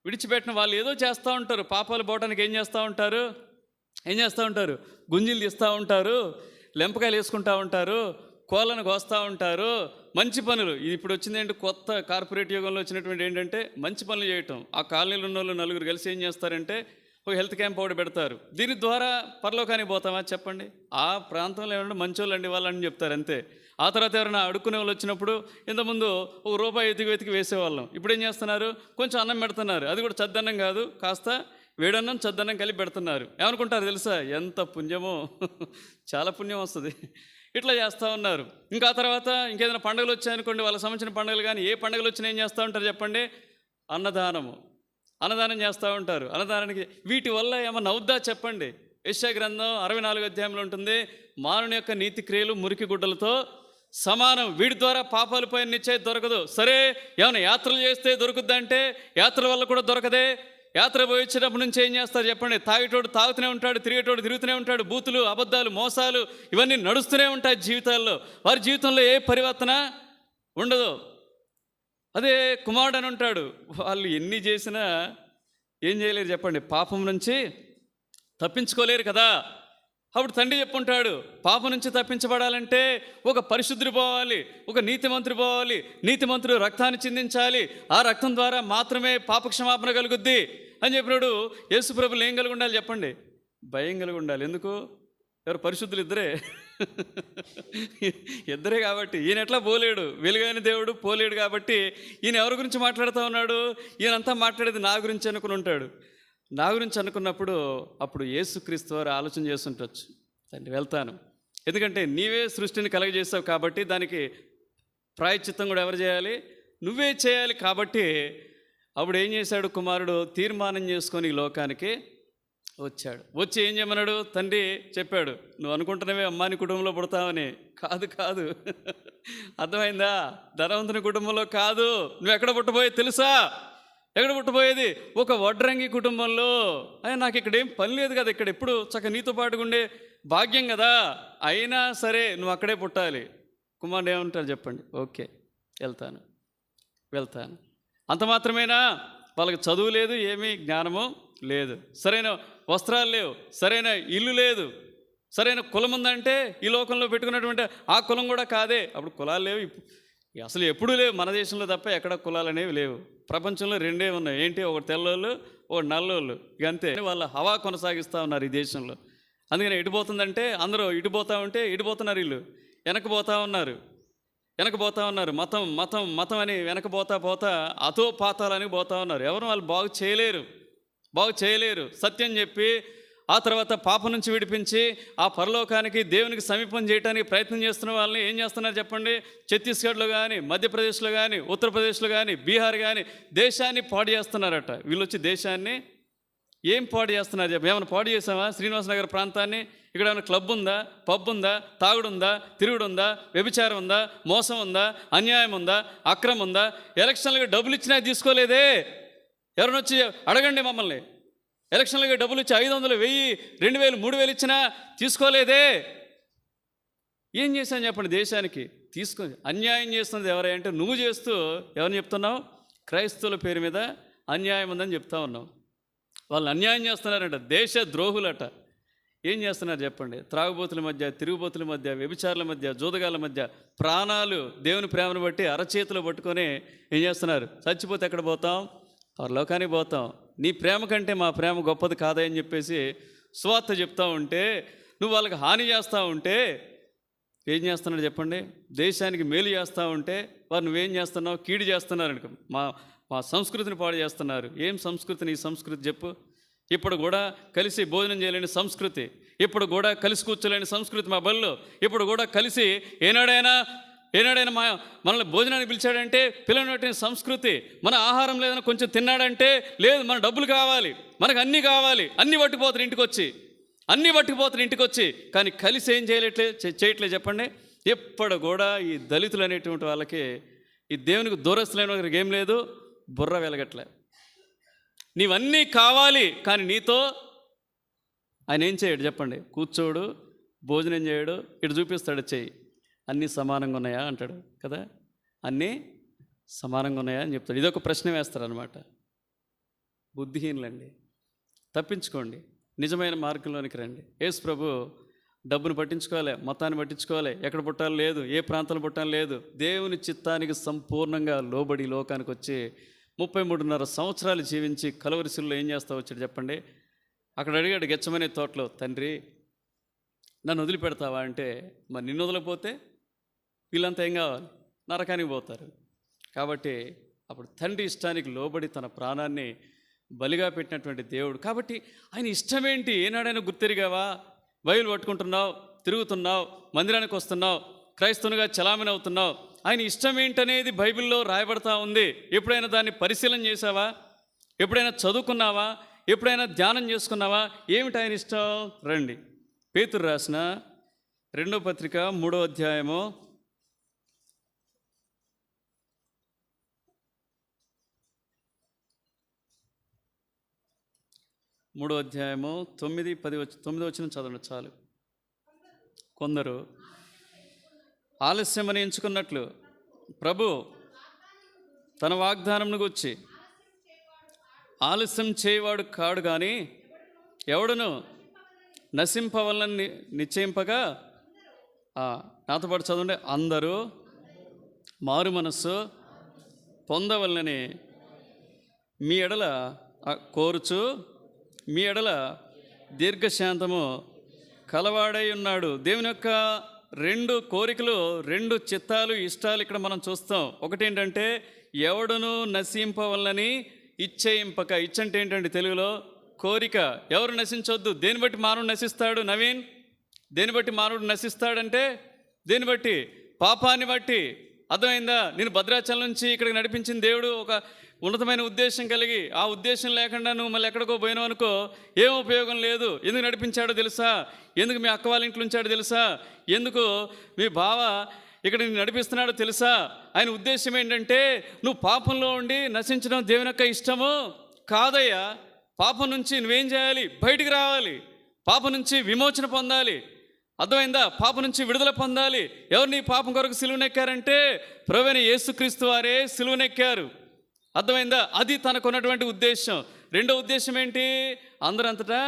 విడిచిపెట్టిన వాళ్ళు ఏదో చేస్తూ ఉంటారు, పాపాలు పోవడానికి ఏం చేస్తూ ఉంటారు? గుంజీలు తీస్తూ ఉంటారు, లెంపకాయలు వేసుకుంటూ ఉంటారు, కోళ్ళను కోస్తూ ఉంటారు, మంచి పనులు. ఇది ఇప్పుడు వచ్చింది ఏంటి, కొత్త కార్పొరేట్ యుగంలో వచ్చినటువంటి ఏంటంటే మంచి పనులు చేయటం. ఆ కాలనీలో ఉన్న వాళ్ళు నలుగురు కలిసి ఏం చేస్తారంటే ఒక హెల్త్ క్యాంప్ ఒకటి పెడతారు. దీని ద్వారా పరలోకానికి పోతామా చెప్పండి? ఆ ప్రాంతంలో ఏమన్నా మంచోళ్ళు అండి వాళ్ళని చెప్తారు అంతే. ఆ తర్వాత ఎవరైనా అడుక్కునే వాళ్ళు వచ్చినప్పుడు ఇంతకుముందు ₹1 వెతికి వేసేవాళ్ళం. ఇప్పుడు ఏం చేస్తున్నారు? కొంచెం అన్నం పెడుతున్నారు, అది కూడా చద్దన్నం కాదు, కాస్త వేడన్నం చద్దన్నం కలిపి పెడుతున్నారు. ఏమనుకుంటారు తెలుసా? ఎంత పుణ్యమో, చాలా పుణ్యం వస్తుంది. ఇట్లా చేస్తూ ఉన్నారు. ఇంకా ఆ తర్వాత ఇంకేదైనా పండుగలు వచ్చాయనుకోండి, వాళ్ళకి సంబంధించిన పండుగలు కానీ ఏ పండుగలు వచ్చినా ఏం చేస్తూ ఉంటారు చెప్పండి? అన్నదానం చేస్తూ ఉంటారు. అన్నదానానికి వీటి వల్ల ఏమన్నా అవుద్దా చెప్పండి? యెషయా గ్రంథం 64వ అధ్యాయంలో ఉంటుంది, మానవుని యొక్క నీతి క్రియలు మురికి గుడ్డలతో సమానం, వీడి ద్వారా పాపాలు పోయిన నిశ్చయం దొరకదు. సరే, ఏమైనా యాత్రలు చేస్తే దొరుకుద్దంటే యాత్రల వల్ల కూడా దొరకదే. యాత్ర పోయి వచ్చేటప్పటి నుంచి ఏం చేస్తారు చెప్పండి? తాగేటోడు తాగుతూనే ఉంటాడు, తిరిగేటోడు తిరుగుతూనే ఉంటాడు, బూతులు, అబద్ధాలు, మోసాలు ఇవన్నీ నడుస్తూనే ఉంటాయి జీవితాల్లో. వారి జీవితంలో ఏ పరివర్తన ఉండదు. అదే కుమారుడు అని ఉంటాడు, వాళ్ళు ఎన్ని చేసినా ఏం చేయలేరు చెప్పండి? పాపం నుంచి తప్పించుకోలేరు కదా. అప్పుడు తండ్రి చెప్పుంటాడు, పాపం నుంచి తప్పించబడాలంటే ఒక పరిశుద్ధుడు పోవాలి, ఒక నీతిమంతుడు పోవాలి, నీతిమంతుడు రక్తాన్ని చిందించాలి, ఆ రక్తం ద్వారా మాత్రమే పాపక్షమాపణ కలుగుద్ది అని చెప్పినాడు. యేసుప్రభులు ఏం కలిగి ఉండాలి చెప్పండి? భయం కలిగి ఉండాలి. ఎందుకు? ఎవరు? పరిశుద్ధులు ఇద్దరే. ఇద్దరే కాబట్టి ఈయన ఎట్లా పోలేడు, వెలుగైన దేవుడు పోలేడు కాబట్టి ఈయన ఎవరి గురించి మాట్లాడుతూ ఉన్నాడు? ఈయనంతా మాట్లాడేది నా గురించి అనుకుని ఉంటాడు. నా గురించి అనుకున్నప్పుడు అప్పుడు యేసుక్రీస్తు వారు ఆలోచన చేస్తుంటచ్చు, తండ్రి వెళ్తాను, ఎందుకంటే నీవే సృష్టిని కలగజేసావు కాబట్టి దానికి ప్రాయశ్చిత్తం కూడా ఎవరు చేయాలి? నువ్వే చేయాలి. కాబట్టి అప్పుడు ఏం చేశాడు? కుమారుడు తీర్మానం చేసుకొని ఈ లోకానికి వచ్చాడు. వచ్చి ఏం చేయమన్నాడు? తండ్రి చెప్పాడు, నువ్వు అనుకుంటున్నావే అమ్మాని కుటుంబంలో పుడతావని. కాదు కాదు, అర్థమైందా? ధనవంతుని కుటుంబంలో కాదు. నువ్వు ఎక్కడ పుట్టబోయేది తెలుసా? ఎక్కడ పుట్టబోయేది? ఒక వడ్రంగి కుటుంబంలో. నాకు ఇక్కడ ఏం పని లేదు కదా, ఇక్కడ ఎప్పుడు చక్క నీతో పాటుగా ఉండే భాగ్యం కదా, అయినా సరే నువ్వు అక్కడే పుట్టాలి. కుమారుడు ఏమంటారు చెప్పండి? ఓకే వెళ్తాను. అంత మాత్రమేనా? వాళ్ళకి చదువు లేదు, ఏమీ జ్ఞానము లేదు, సరైన వస్త్రాలు లేవు, సరైన ఇల్లు లేదు, సరైన కులం ఉందంటే ఈ లోకంలో పెట్టుకున్నటువంటి ఆ కులం కూడా కాదే. అప్పుడు కులాలు లేవు, అసలు ఎప్పుడూ లేవు మన దేశంలో తప్ప ఎక్కడ కులాలు అనేవి లేవు. ప్రపంచంలో రెండే ఉన్నాయి. ఏంటి? ఒకటి తెల్లోళ్ళు, ఒకటి నల్లోళ్ళు, ఇక అంతే. వాళ్ళ హవా కొనసాగిస్తూ ఉన్నారు ఈ దేశంలో. అందుకని ఎటుపోతుందంటే అందరూ ఇటుపోతూ ఉంటే ఇటుపోతున్నారు, వీళ్ళు వెనకపోతూ ఉన్నారు. మతం అని వెనకపోతా అతో పాతాలని పోతూ ఉన్నారు. ఎవరు వాళ్ళు బాగు చేయలేరు. సత్యం చెప్పి ఆ తర్వాత పాపం నుంచి విడిపించి ఆ పరలోకానికి దేవునికి సమీపం చేయడానికి ప్రయత్నం చేస్తున్న వాళ్ళని ఏం చేస్తున్నారు చెప్పండి? ఛత్తీస్గఢ్లో కానీ, మధ్యప్రదేశ్లో కానీ, ఉత్తరప్రదేశ్లో కానీ, బీహార్ కానీ దేశాన్ని పాడు చేస్తున్నారట. వీళ్ళు వచ్చి దేశాన్ని ఏం పాడు చేస్తున్నారు చెప్పి? ఏమైనా పాడు చేసామా? శ్రీనివాస నగర్ ప్రాంతాన్ని ఇక్కడ ఏమైనా క్లబ్ ఉందా, పబ్ ఉందా, తాగుడుందా, తిరుగుడుందా, వ్యభిచారం ఉందా, మోసం ఉందా, అన్యాయం ఉందా, అక్రమం ఉందా? ఎలక్షన్లకు డబ్బులు ఇచ్చినా తీసుకోలేదే. ఎవరిని వచ్చి అడగండి మమ్మల్ని. ఎలక్షన్లకి డబ్బులు ఇచ్చి 500, 1000, 2000, 3000 ఇచ్చినా తీసుకోలేదే. ఏం చేశాను చెప్పండి? దేశానికి తీసుకొని అన్యాయం చేస్తున్నది ఎవరై అంటే నువ్వు చేస్తూ ఎవరిని చెప్తున్నావు? క్రైస్తవుల పేరు మీద అన్యాయం ఉందని చెప్తా ఉన్నావు. వాళ్ళు అన్యాయం చేస్తున్నారంట, దేశ ద్రోహులట. ఏం చేస్తున్నారు చెప్పండి? త్రాగుబోతుల మధ్య, తిరుగుబోతుల మధ్య, వ్యభిచారుల మధ్య, జూదగాల మధ్య ప్రాణాలు దేవుని ప్రేమను బట్టి అరచేతిలో పట్టుకొని ఏం చేస్తున్నారు? చచ్చిపోతే ఎక్కడ పోతాం? పరలోకానికి పోతాం. నీ ప్రేమ కంటే మా ప్రేమ గొప్పది కాదని చెప్పేసి సువార్త చెప్తా ఉంటే, నువ్వు వాళ్ళకి హాని చేస్తూ ఉంటే ఏం చేస్తున్నాడు చెప్పండి? దేశానికి మేలు చేస్తూ ఉంటే వారు నువ్వేం చేస్తున్నావు? కీడు చేస్తున్నారనుకో. మా సంస్కృతిని పాడు చేస్తున్నారు. ఏం సంస్కృతి? నీ సంస్కృతి చెప్పు. ఇప్పుడు కూడా కలిసి భోజనం చేయలేని సంస్కృతి, ఇప్పుడు కూడా కలిసి కూర్చోలేని సంస్కృతి మా బల్లో. ఇప్పుడు కూడా కలిసి ఏనాడైనా మనల్ని భోజనానికి పిలిచాడంటే పిల్లనట్టిన సంస్కృతి. మన ఆహారం లేదని కొంచెం తిన్నాడంటే లేదు, మన డబ్బులు కావాలి, మనకు అన్నీ కావాలి, అన్నీ పట్టుకుపోతారు ఇంటికి వచ్చి. కానీ కలిసి ఏం చేయట్లేదు చెప్పండి? ఎప్పుడు కూడా ఈ దళితులు అనేటువంటి వాళ్ళకి, ఈ దేవునికి దూరస్తులైన వారికి ఏం లేదు, బుర్ర వెలగట్లే. నీవన్నీ కావాలి, కానీ నీతో ఆయన ఏం చేయడు చెప్పండి? కూర్చోడు, భోజనం చేయడు, ఇటు చూపిస్తాడు చెయ్యి. అన్నీ సమానంగా ఉన్నాయా అంటాడు కదా, అన్నీ సమానంగా ఉన్నాయా అని చెప్తాడు. ఇదొక ప్రశ్న వేస్తారనమాట. బుద్ధిహీనులండి, తప్పించుకోండి, నిజమైన మార్గంలోనికి రండి. యేసు ప్రభు డబ్బును పట్టించుకోవాలి, మతాన్ని పట్టించుకోవాలి, ఎక్కడ పుట్టాలి లేదు, ఏ ప్రాంతంలో పుట్టాలి లేదు, దేవుని చిత్తానికి సంపూర్ణంగా లోబడి లోకానికి వచ్చి 33.5 సంవత్సరాలు జీవించి కలవరిశిల్లో ఏం చేస్తా వచ్చాడు చెప్పండి? అక్కడ అడిగాడు గెచ్చమనే తోటలో, తండ్రి నన్ను వదిలిపెడతావా అంటే, మరి నిన్ను వదిలిపోతే వీళ్ళంతా ఏం కావాలి? నరకానికి పోతారు. కాబట్టి అప్పుడు తండ్రి ఇష్టానికి లోబడి తన ప్రాణాన్ని బలిగా పెట్టినటువంటి దేవుడు. కాబట్టి ఆయన ఇష్టమేంటి? ఏనాడైనా గుర్తెరిగావా? బైబిల్ పట్టుకుంటున్నావు, తిరుగుతున్నావు, మందిరానికి వస్తున్నావు, క్రైస్తవునిగా చలామణి అవుతున్నావు. ఆయన ఇష్టం ఏంటనేది బైబిల్లో రాయబడతా ఉంది. ఎప్పుడైనా దాన్ని పరిశీలన చేసావా? ఎప్పుడైనా చదువుకున్నావా? ఎప్పుడైనా ధ్యానం చేసుకున్నావా? ఏమిటి ఆయన ఇష్టం? రండి, పేతురు రాసిన 2వ పత్రిక 3వ అధ్యాయము 9, 10 9 చదవండి చాలు. కొందరు ఆలస్యమని ఎంచుకున్నట్లు ప్రభు తన వాగ్దానంను గురించి ఆలస్యం చేయవాడు కాడు కానీ ఎవడును నశింపవలనని నిశ్చయింపగా నాతో పాటు చదవండి. అందరూ మారు మనస్సు పొందవలనని మీ ఎడల కోరుచు మీ ఎడల దీర్ఘశాంతము కలవాడై ఉన్నాడు. దేవుని యొక్క రెండు కోరికలు, రెండు చిత్తాలు, ఇష్టాలు ఇక్కడ మనం చూస్తాం. ఒకటి ఏంటంటే ఎవడును నశింపవలనని ఇచ్చేయింపక. ఇచ్చంటే ఏంటంటే తెలుగులో కోరిక. ఎవరు నశించొద్దు. దేన్ని బట్టి మానవుడు నశిస్తాడు నవీన్? దేన్ని బట్టి మానవుడు నశిస్తాడంటే దేన్ని బట్టి? పాపాన్ని బట్టి. అర్థమైందా? నేను భద్రాచలం నుంచి ఇక్కడికి నడిపించిన దేవుడు ఒక ఉన్నతమైన ఉద్దేశం కలిగి, ఆ ఉద్దేశం లేకుండా నువ్వు మళ్ళీ ఎక్కడికో పోయినావు అనుకో, ఏం ఉపయోగం లేదు. ఎందుకు నడిపించాడో తెలుసా? ఎందుకు మీ అక్క వాళ్ళ ఇంట్లో ఉంచాడో తెలుసా? ఎందుకు మీ బావ ఇక్కడ నేను నడిపిస్తున్నాడో తెలుసా? ఆయన ఉద్దేశం ఏంటంటే నువ్వు పాపంలో ఉండి నశించడం దేవుని యొక్క ఇష్టము కాదయ్యా. పాపం నుంచి నువ్వేం చేయాలి? బయటికి రావాలి. పాపం నుంచి విమోచన పొందాలి. అర్థమైందా? పాపం నుంచి విడుదల పొందాలి. ఎవరు నీ పాపం కొరకు సిలువనెక్కారంటే ప్రభువైన యేసుక్రీస్తు వారే సిలువనెక్కారు. అర్థమైందా? అది తనకున్నటువంటి ఉద్దేశం. రెండో ఉద్దేశం ఏంటి? అందరంతటా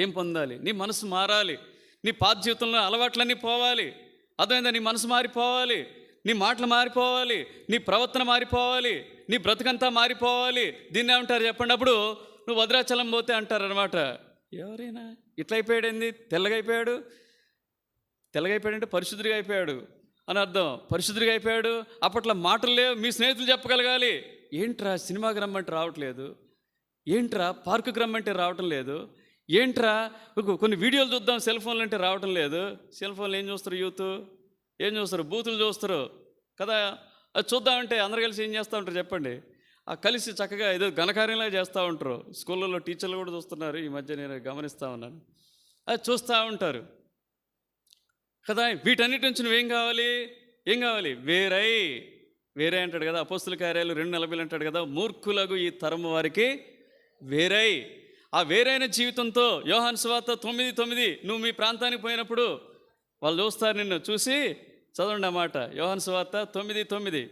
ఏం పొందాలి? నీ మనసు మారాలి. నీ పాత జీవితంలో అలవాట్లన్నీ పోవాలి. అర్థమైందా? నీ మనసు మారిపోవాలి, నీ మాటలు మారిపోవాలి, నీ ప్రవర్తన మారిపోవాలి, నీ బ్రతుకంతా మారిపోవాలి. దీన్ని ఏమంటారు చెప్పండి? అప్పుడు నువ్వు భద్రాచలం పోతే అంటారనమాట, ఎవరైనా ఇట్లా అయిపోయాడండి, తెల్లగైపోయాడు. తెల్లగైపోయాడంటే పరిశుద్ధుడిగా అయిపోయాడు అని అర్థం. పరిశుద్ధుడిగా అయిపోయాడు. అప్పట్లో మాటలు లేవు. మీ స్నేహితులు చెప్పగలగాలి, ఏంట్రా సినిమాకి రమ్మంటే రావట్లేదు, ఏంట్రా పార్కుకి రమ్మంటే రావటం లేదు, ఏంట్రా కొన్ని వీడియోలు చూద్దాం సెల్ ఫోన్లు అంటే రావటం లేదు. సెల్ ఫోన్లు ఏం చూస్తారు? యూత్ ఏం చూస్తారు? బూతులు చూస్తారు కదా. అది చూద్దామంటే అందరు కలిసి ఏం చేస్తూ ఉంటారు చెప్పండి? కలిసి చక్కగా ఏదో ఘనకార్యంలా చేస్తూ ఉంటారు. స్కూళ్ళల్లో టీచర్లు కూడా చూస్తున్నారు ఈ మధ్య, నేను గమనిస్తూ ఉన్నాను. అది చూస్తూ ఉంటారు కదా. వీటన్నిటి నుంచి నువ్వేం కావాలి? ఏం కావాలి? వేరై అంటాడు కదా. అపోస్తుల కార్యాలు 2:40 అంటాడు కదా, మూర్ఖులకు ఈ తరము వారికి వేరై. ఆ వేరైన జీవితంతో యోహాను సువార్త 9:9 నువ్వు మీ ప్రాంతానికి పోయినప్పుడు వాళ్ళు చూస్తారు నిన్ను. చూసి చదవండి అన్నమాట. యోహాను సువార్త 9:9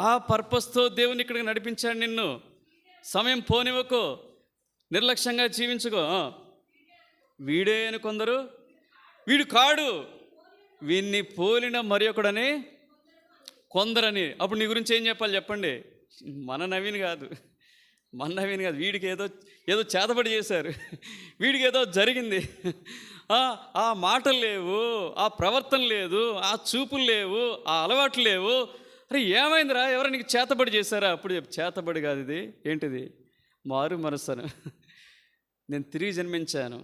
ఆ పర్పస్తో దేవుని ఇక్కడికి నడిపించాడు నిన్ను. సమయం పోనివ్వకో, నిర్లక్ష్యంగా జీవించుకో. వీడే అని కొందరు, వీడు కాడు, వీన్ని పోలిన మరి ఒకడని కొందరని. అప్పుడు నీ గురించి ఏం చెప్పాలి చెప్పండి? మన నవీన్ కాదు. వీడికి ఏదో చేతబడి చేశారు, వీడికి ఏదో జరిగింది, ఆ మాటలు లేవు, ఆ ప్రవర్తన లేదు, ఆ చూపులు లేవు, ఆ అలవాట్లు లేవు. అరే ఏమైందిరా? ఎవరు నీకు చేతబడి చేశారా? అప్పుడు చేతబడి కాదు ఇది. ఏంటిది? మారు మనస్సును. నేను తిరిగి జన్మించాను.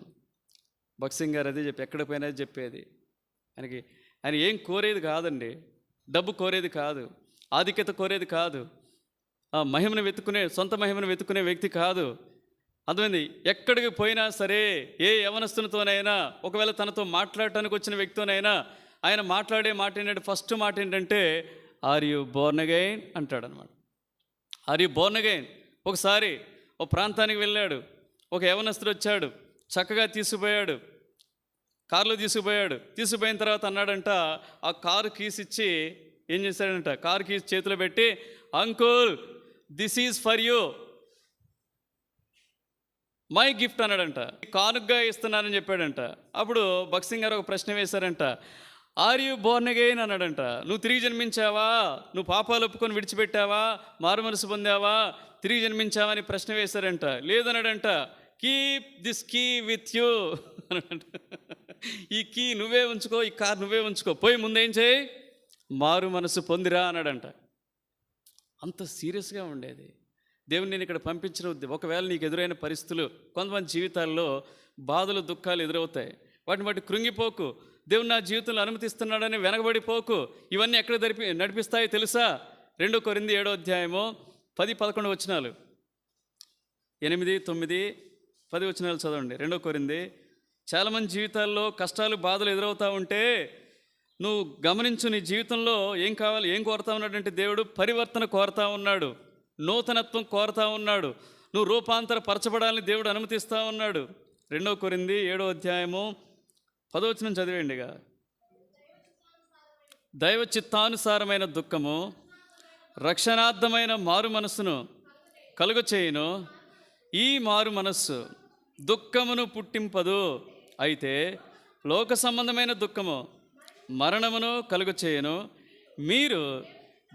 భక్సింగ్ గారు అదే చెప్పి ఎక్కడ పోయినా చెప్పేది. ఆయన ఏం కోరేది కాదండి. డబ్బు కోరేది కాదు, ఆధిక్యత కోరేది కాదు, మహిమను వెతుక్కునే, సొంత మహిమను వెతుక్కునే వ్యక్తి కాదు. అర్థమైంది? ఎక్కడికి పోయినా సరే, ఏ యవనస్తునితోనైనా, ఒకవేళ తనతో మాట్లాడటానికి వచ్చిన వ్యక్తితోనైనా ఆయన మాట్లాడే మాట ఏంటంటే, ఫస్ట్ మాట ఏంటంటే ఆర్ యు బోర్న్ అగైన్ అంటాడనమాట. Are you born again. ఒకసారి ఒక ప్రాంతానికి వెళ్ళాడు, ఒక యవనస్తుడు వచ్చాడు, చక్కగా తీసుకుపోయాడు, కారులో తీసుకుపోయిన తర్వాత అన్నాడంట, ఆ కారు కీస్ ఇచ్చి ఏం చేశాడంట, కారు కీస్ చేతిలో పెట్టి, uncle this is for you, my gift అన్నాడంట. కానుగ్గా ఇస్తున్నానని చెప్పాడంట. అప్పుడు భక్సింగ్ గారు ఒక ప్రశ్న వేశారంట, ఆర్ యూ బోర్న్ అగైన్ అన్నాడంట. నువ్వు తిరిగి జన్మించావా? నువ్వు పాపాలు ఒప్పుకొని విడిచిపెట్టావా? మారు మనసు పొందావా? తిరిగి జన్మించావా అని ప్రశ్న వేశారంట. లేదన్నాడంట. Keep this key with you అన్నాడంట. ఈ కీ నువ్వే ఉంచుకో, ఈ కార్ నువ్వే ఉంచుకో, పోయి ముందేం చేయి, మారు మనసు పొందిరా అన్నాడంట. అంత సీరియస్గా ఉండేది. దేవుని నేను ఇక్కడ పంపించిన ఒకవేళ నీకు ఎదురైన పరిస్థితులు, కొంతమంది జీవితాల్లో బాధలు, దుఃఖాలు ఎదురవుతాయి. వాటిని బట్టి కృంగిపోకు. దేవుని నా జీవితంలో అనుమతిస్తున్నాడని వెనకబడిపోకు. ఇవన్నీ ఎక్కడ నడిపిస్తాయో తెలుసా? 2 కొరింథీ 7వ అధ్యాయము 10-11 వచనాలు, 8, 9, 10 వచనాలు చదవండి. 2 కొరింథీ. చాలామంది జీవితాల్లో కష్టాలు, బాధలు ఎదురవుతూ ఉంటే నువ్వు గమనించు. నీ జీవితంలో ఏం కావాలి, ఏం కోరుతా ఉన్నాడంటే దేవుడు పరివర్తన కోరుతా ఉన్నాడు, నూతనత్వం కోరుతా ఉన్నాడు. నువ్వు రూపాంతర పరచబడాలని దేవుడు అనుమతిస్తూ ఉన్నాడు. 2 కొరింథీ 7వ అధ్యాయము 10వ వచనం చదివేయండిగా. దైవ చిత్తానుసారమైన దుఃఖము రక్షణార్థమైన మారు మనస్సును కలుగ చేయును. ఈ మారు మనస్సు దుఃఖమును పుట్టింపదు, అయితే లోక సంబంధమైన దుఃఖము మరణమును కలుగ చేయును. మీరు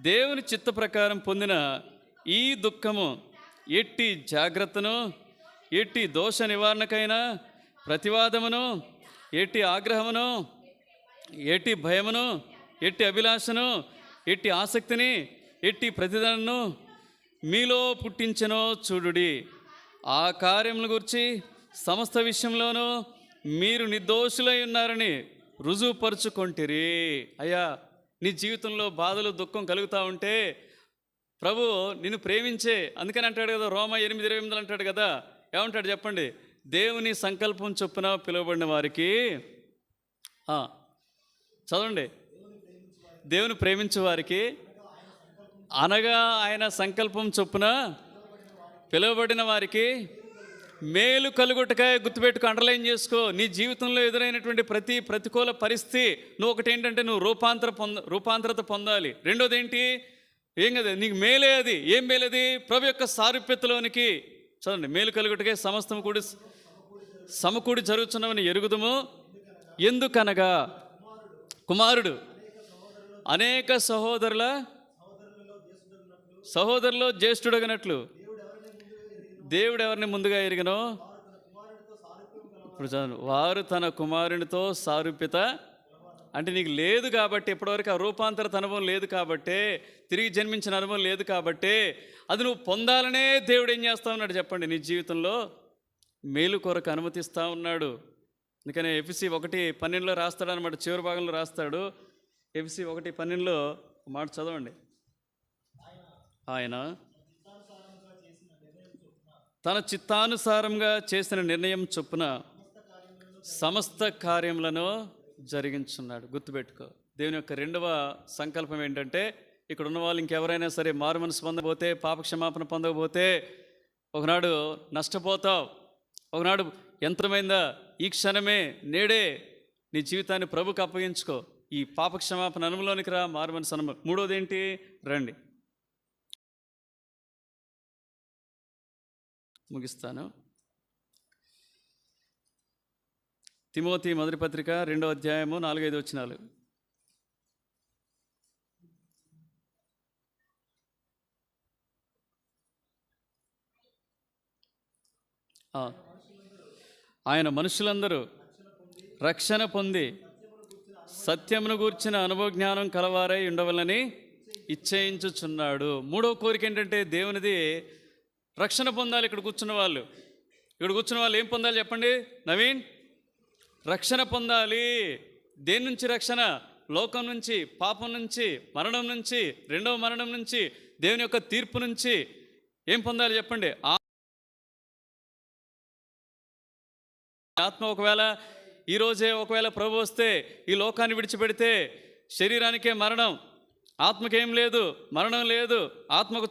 దేవుని చిత్త ప్రకారం పొందిన ఈ దుఃఖము ఎట్టి జాగ్రత్తను, ఎట్టి దోష నివారణకైనా ప్రతివాదమును, ఎట్టి ఆగ్రహమును, ఎట్టి భయమును, ఎట్టి అభిలాషను, ఎట్టి ఆసక్తిని, ఎట్టి ప్రతిదానను మీలో పుట్టించెనో చూడుడి. ఆ కార్యముల గురించి సమస్త విషయంలోనూ మీరు నిర్దోషులై ఉన్నారని రుజువుపరుచుకొంటిరి. అయ్యా, నీ జీవితంలో బాధలు దుఃఖం కలుగుతూ ఉంటే ప్రభు నిన్ను ప్రేమించే, అందుకని అంటాడు కదా, రోమా 8:28 అంటాడు కదా, ఏమంటాడు చెప్పండి? దేవుని సంకల్పం చొప్పున పిలువబడిన వారికి, చదవండి, దేవుని ప్రేమించే వారికి అనగా ఆయన సంకల్పం చొప్పున పిలువబడిన వారికి మేలు కలుగుటకాయ. గుర్తుపెట్టుకో, అండర్లైన్ చేసుకో. నీ జీవితంలో ఎదురైనటువంటి ప్రతి ప్రతికూల పరిస్థితి నువ్వు ఒకటి ఏంటంటే నువ్వు రూపాంతరత పొందాలి. రెండోది ఏంటి? ఏం కదా, నీకు మేలే. అది ఏం మేలేది? ప్రభు యొక్క సారూప్యతలోనికి. చదవండి, మేలు కలుగుటకాయ సమస్తం కూడి సమకూడి జరుగుతున్నవని ఎరుగుదము. ఎందుకనగా కుమారుడు అనేక సహోదరులో జ్యేష్ఠుడగినట్లు దేవుడు ఎవరిని ముందుగా ఎరిగనో, ఇప్పుడు వారు తన కుమారునితో సారూప్యత. అంటే నీకు లేదు కాబట్టి, ఇప్పటివరకు ఆ రూపాంతరత అనుభవం లేదు కాబట్టి, తిరిగి జన్మించిన అనుభవం లేదు కాబట్టి, అది నువ్వు పొందాలనే దేవుడు ఏం చేస్తా ఉన్నాడు చెప్పండి? నీ జీవితంలో మేలు కొరకు అనుమతిస్తూ ఉన్నాడు. అందుకనే ఎఫెసీ 1:12 రాస్తాడు అనమాట, చివరి భాగంలో రాస్తాడు. ఎఫెసీ 1:12 మాట చదవండి. ఆయన తన చిత్తానుసారంగా చేసిన నిర్ణయం చొప్పున సమస్త కార్యములను జరిగించున్నాడు. గుర్తుపెట్టుకో, దేవుని యొక్క రెండవ సంకల్పం ఏంటంటే, ఇక్కడ ఉన్న వాళ్ళు ఇంకెవరైనా సరే మారు మనసు పొందకపోతే, పాపక్షమాపణ పొందకపోతే ఒకనాడు నష్టపోతావు. ఒకనాడు యంత్రమైందా, ఈ క్షణమే నేడే నీ జీవితాన్ని ప్రభుకు అప్పగించుకో. ఈ పాపక్షమాపణ అనుభవంలోనికి రా, మారు మనసు అనుభవం. మూడోది ఏంటి? రండి, ముగిస్తాను. తిమోతి మొదటి పత్రిక 2వ అధ్యాయము 4-5 వచనాలు. ఆయన మనుషులందరూ రక్షణ పొంది సత్యమును గూర్చిన అనుభవ జ్ఞానం కలవారై ఉండవలని ఇచ్చేయించుచున్నాడు. మూడవ కోరిక ఏంటంటే, దేవునిది రక్షణ పొందాలి. ఇక్కడ కూర్చున్న వాళ్ళు ఏం పొందాలి చెప్పండి నవీన్? రక్షణ పొందాలి. దేని నుంచి రక్షణ? లోకం నుంచి, పాపం నుంచి, మరణం నుంచి, రెండవ మరణం నుంచి, దేవుని యొక్క తీర్పు నుంచి ఏం పొందాలి చెప్పండి? ఆత్మ ఒకవేళ ప్రభు వస్తే ఈ లోకాన్ని విడిచిపెడితే శరీరానికే మరణం, ఆత్మకేం లేదు, మరణం లేదు. ఆత్మ ఒక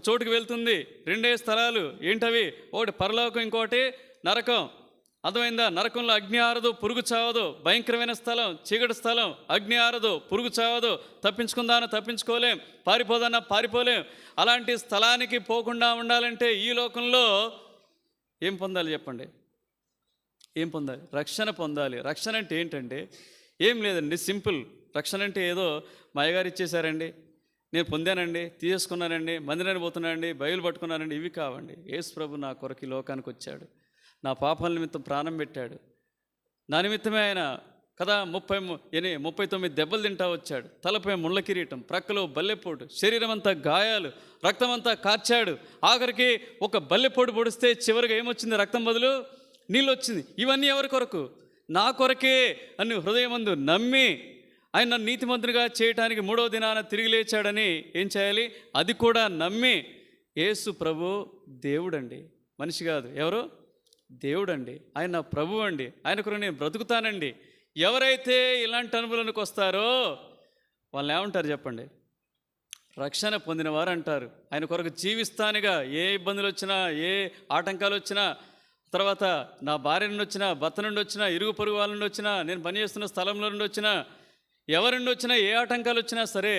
చోటుకి వెళ్తుంది. 2 స్థలాలు ఏంటవి? ఒకటి పరలోకం, ఇంకోటి నరకం. అర్థమైందా? నరకంలో అగ్ని ఆరదు, పురుగు చావదు. భయంకరమైన స్థలం, చీకటి స్థలం. అగ్ని ఆరదు, పురుగు చావదు. తప్పించుకుందాను తప్పించుకోలేం, పారిపోదన్నా పారిపోలేం. అలాంటి స్థలానికి పోకుండా ఉండాలంటే ఈ లోకంలో ఏం పొందాలి చెప్పండి? ఏం పొందాలి? రక్షణ పొందాలి. రక్షణ అంటే ఏంటంటే ఏం లేదండి, సింపుల్. రక్షణ అంటే ఏదో మా అయ్యగారు ఇచ్చేశారండి, నేను పొందానండి, తీసేసుకున్నానండి, మందిరాన్ని పోతున్నానండి, బైబిల్ పట్టుకున్నానండి, ఇవి కావండి. యేసు ప్రభు నా కొరకు ఈ లోకానికి వచ్చాడు, నా పాపాల నిమిత్తం ప్రాణం పెట్టాడు. నా నిమిత్తమే ఆయన కదా 39 దెబ్బలు తింటా వచ్చాడు. తలపై ముళ్ళ కిరీటం, ప్రక్కలో బల్లెపోటు, శరీరం అంతా గాయాలు, రక్తం అంతా కార్చాడు. ఆఖరికి ఒక బల్లెపోటు పొడిస్తే చివరిగా ఏమొచ్చింది? రక్తం బదులు నీళ్ళు వచ్చింది. ఇవన్నీ ఎవరి కొరకు? నా కొరకే అని హృదయమందు నమ్మి ఆయన నన్ను నీతిమంతునిగా చేయటానికి 3వ దినాన తిరిగి లేచాడని ఏం చేయాలి? అది కూడా నమ్మి. యేసు ప్రభు దేవుడండి, మనిషి కాదు. ఎవరు? దేవుడండి. ఆయన నా ప్రభు అండి, ఆయన కొరకు నేను బ్రతుకుతానండి. ఎవరైతే ఇలాంటి అనుభవానికి వస్తారో వాళ్ళు ఏమంటారు చెప్పండి? రక్షణ పొందిన వారు అంటారు. ఆయన కొరకు జీవిస్తానుగా, ఏ ఇబ్బందులు వచ్చినా, ఏ ఆటంకాలు వచ్చినా, తర్వాత నా భార్య నుండి వచ్చినా, భర్త నుండి వచ్చినా, ఇరుగు పొరుగు వాళ్ళ నుండి వచ్చినా, నేను పనిచేస్తున్న స్థలంలో నుండి వచ్చినా, ఎవరి నుండి వచ్చినా ఏ ఆటంకాలు వచ్చినా సరే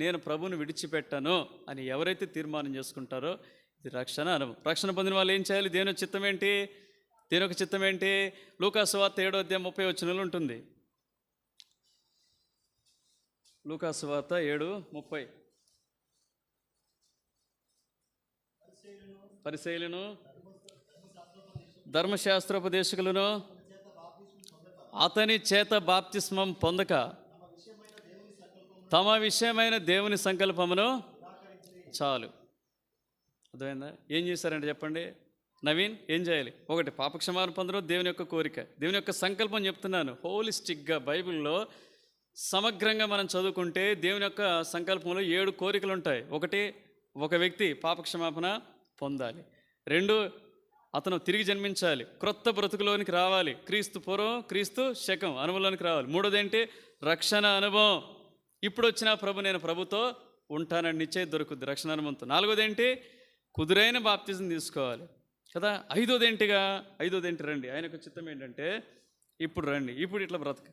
నేను ప్రభువుని విడిచిపెట్టాను అని ఎవరైతే తీర్మానం చేసుకుంటారో ఇది రక్షణ అనుభవం. రక్షణ పొందిన వాళ్ళు ఏం చేయాలి? దేవుని చిత్తం ఏంటి? దేవుని యొక్క చిత్తం ఏంటి? లూకాసు వార్త 7:30 ఉంటుంది. లూకాసు వార్త 7:30. పరిసయ్యులను ధర్మశాస్త్రోపదేశకులను అతని చేత బాప్తిస్మం పొందక తమ విషయమైన దేవుని సంకల్పమును చాలు. అర్థమైందా? ఏం చేశారంటే చెప్పండి నవీన్, ఏం చేయాలి? ఒకటి, పాపక్షమాపణ పొందడం దేవుని యొక్క కోరిక, దేవుని యొక్క సంకల్పం చెప్తున్నాను. హోలిస్టిక్గా బైబిల్లో సమగ్రంగా మనం చదువుకుంటే దేవుని యొక్క సంకల్పంలో 7 కోరికలు ఉంటాయి. ఒకటి, ఒక వ్యక్తి పాపక్షమాపణ పొందాలి. 2, అతను తిరిగి జన్మించాలి, క్రొత్త బ్రతుకులోనికి రావాలి, క్రీస్తు పూర్వం క్రీస్తు శకం అనుభవంలోనికి రావాలి. 3వది ఏంటి? రక్షణ అనుభవం. ఇప్పుడు వచ్చిన ప్రభు, నేను ప్రభుతో ఉంటానని నిశ్చయం దొరుకుద్ది రక్షణ అనుభవంతో. 4వది ఏంటి? కుదురైన బాప్తిజం తీసుకోవాలి కదా. 5వది ఏంటి? రండి, ఆయన యొక్క చిత్తం ఏంటంటే ఇప్పుడు రండి, ఇప్పుడు ఇట్లా బ్రతక.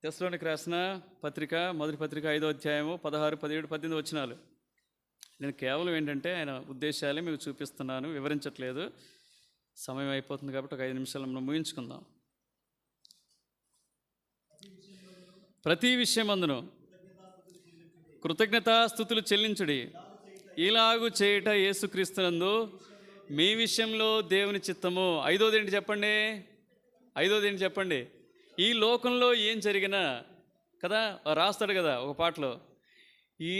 తెస్సలోనికి రాసిన పత్రిక, మొదటి పత్రిక 5వ అధ్యాయము 16, 17, 18 వచనాలు. నేను కేవలం ఏంటంటే ఆయన ఉద్దేశాలే మీకు చూపిస్తున్నాను, వివరించట్లేదు. సమయం అయిపోతుంది కాబట్టి ఒక 5 నిమిషాలు మనం ముగించుకుందాం. ప్రతి విషయమందును కృతజ్ఞతాస్తుతులు చెల్లించుడి, ఇలాగు చేయుట యేసుక్రీస్తునందు మీ విషయంలో దేవుని చిత్తము. 5వది ఏంటి చెప్పండి? ఈ లోకంలో ఏం జరిగినా కదా, రాస్తాడు కదా ఒక పాటలో, ఈ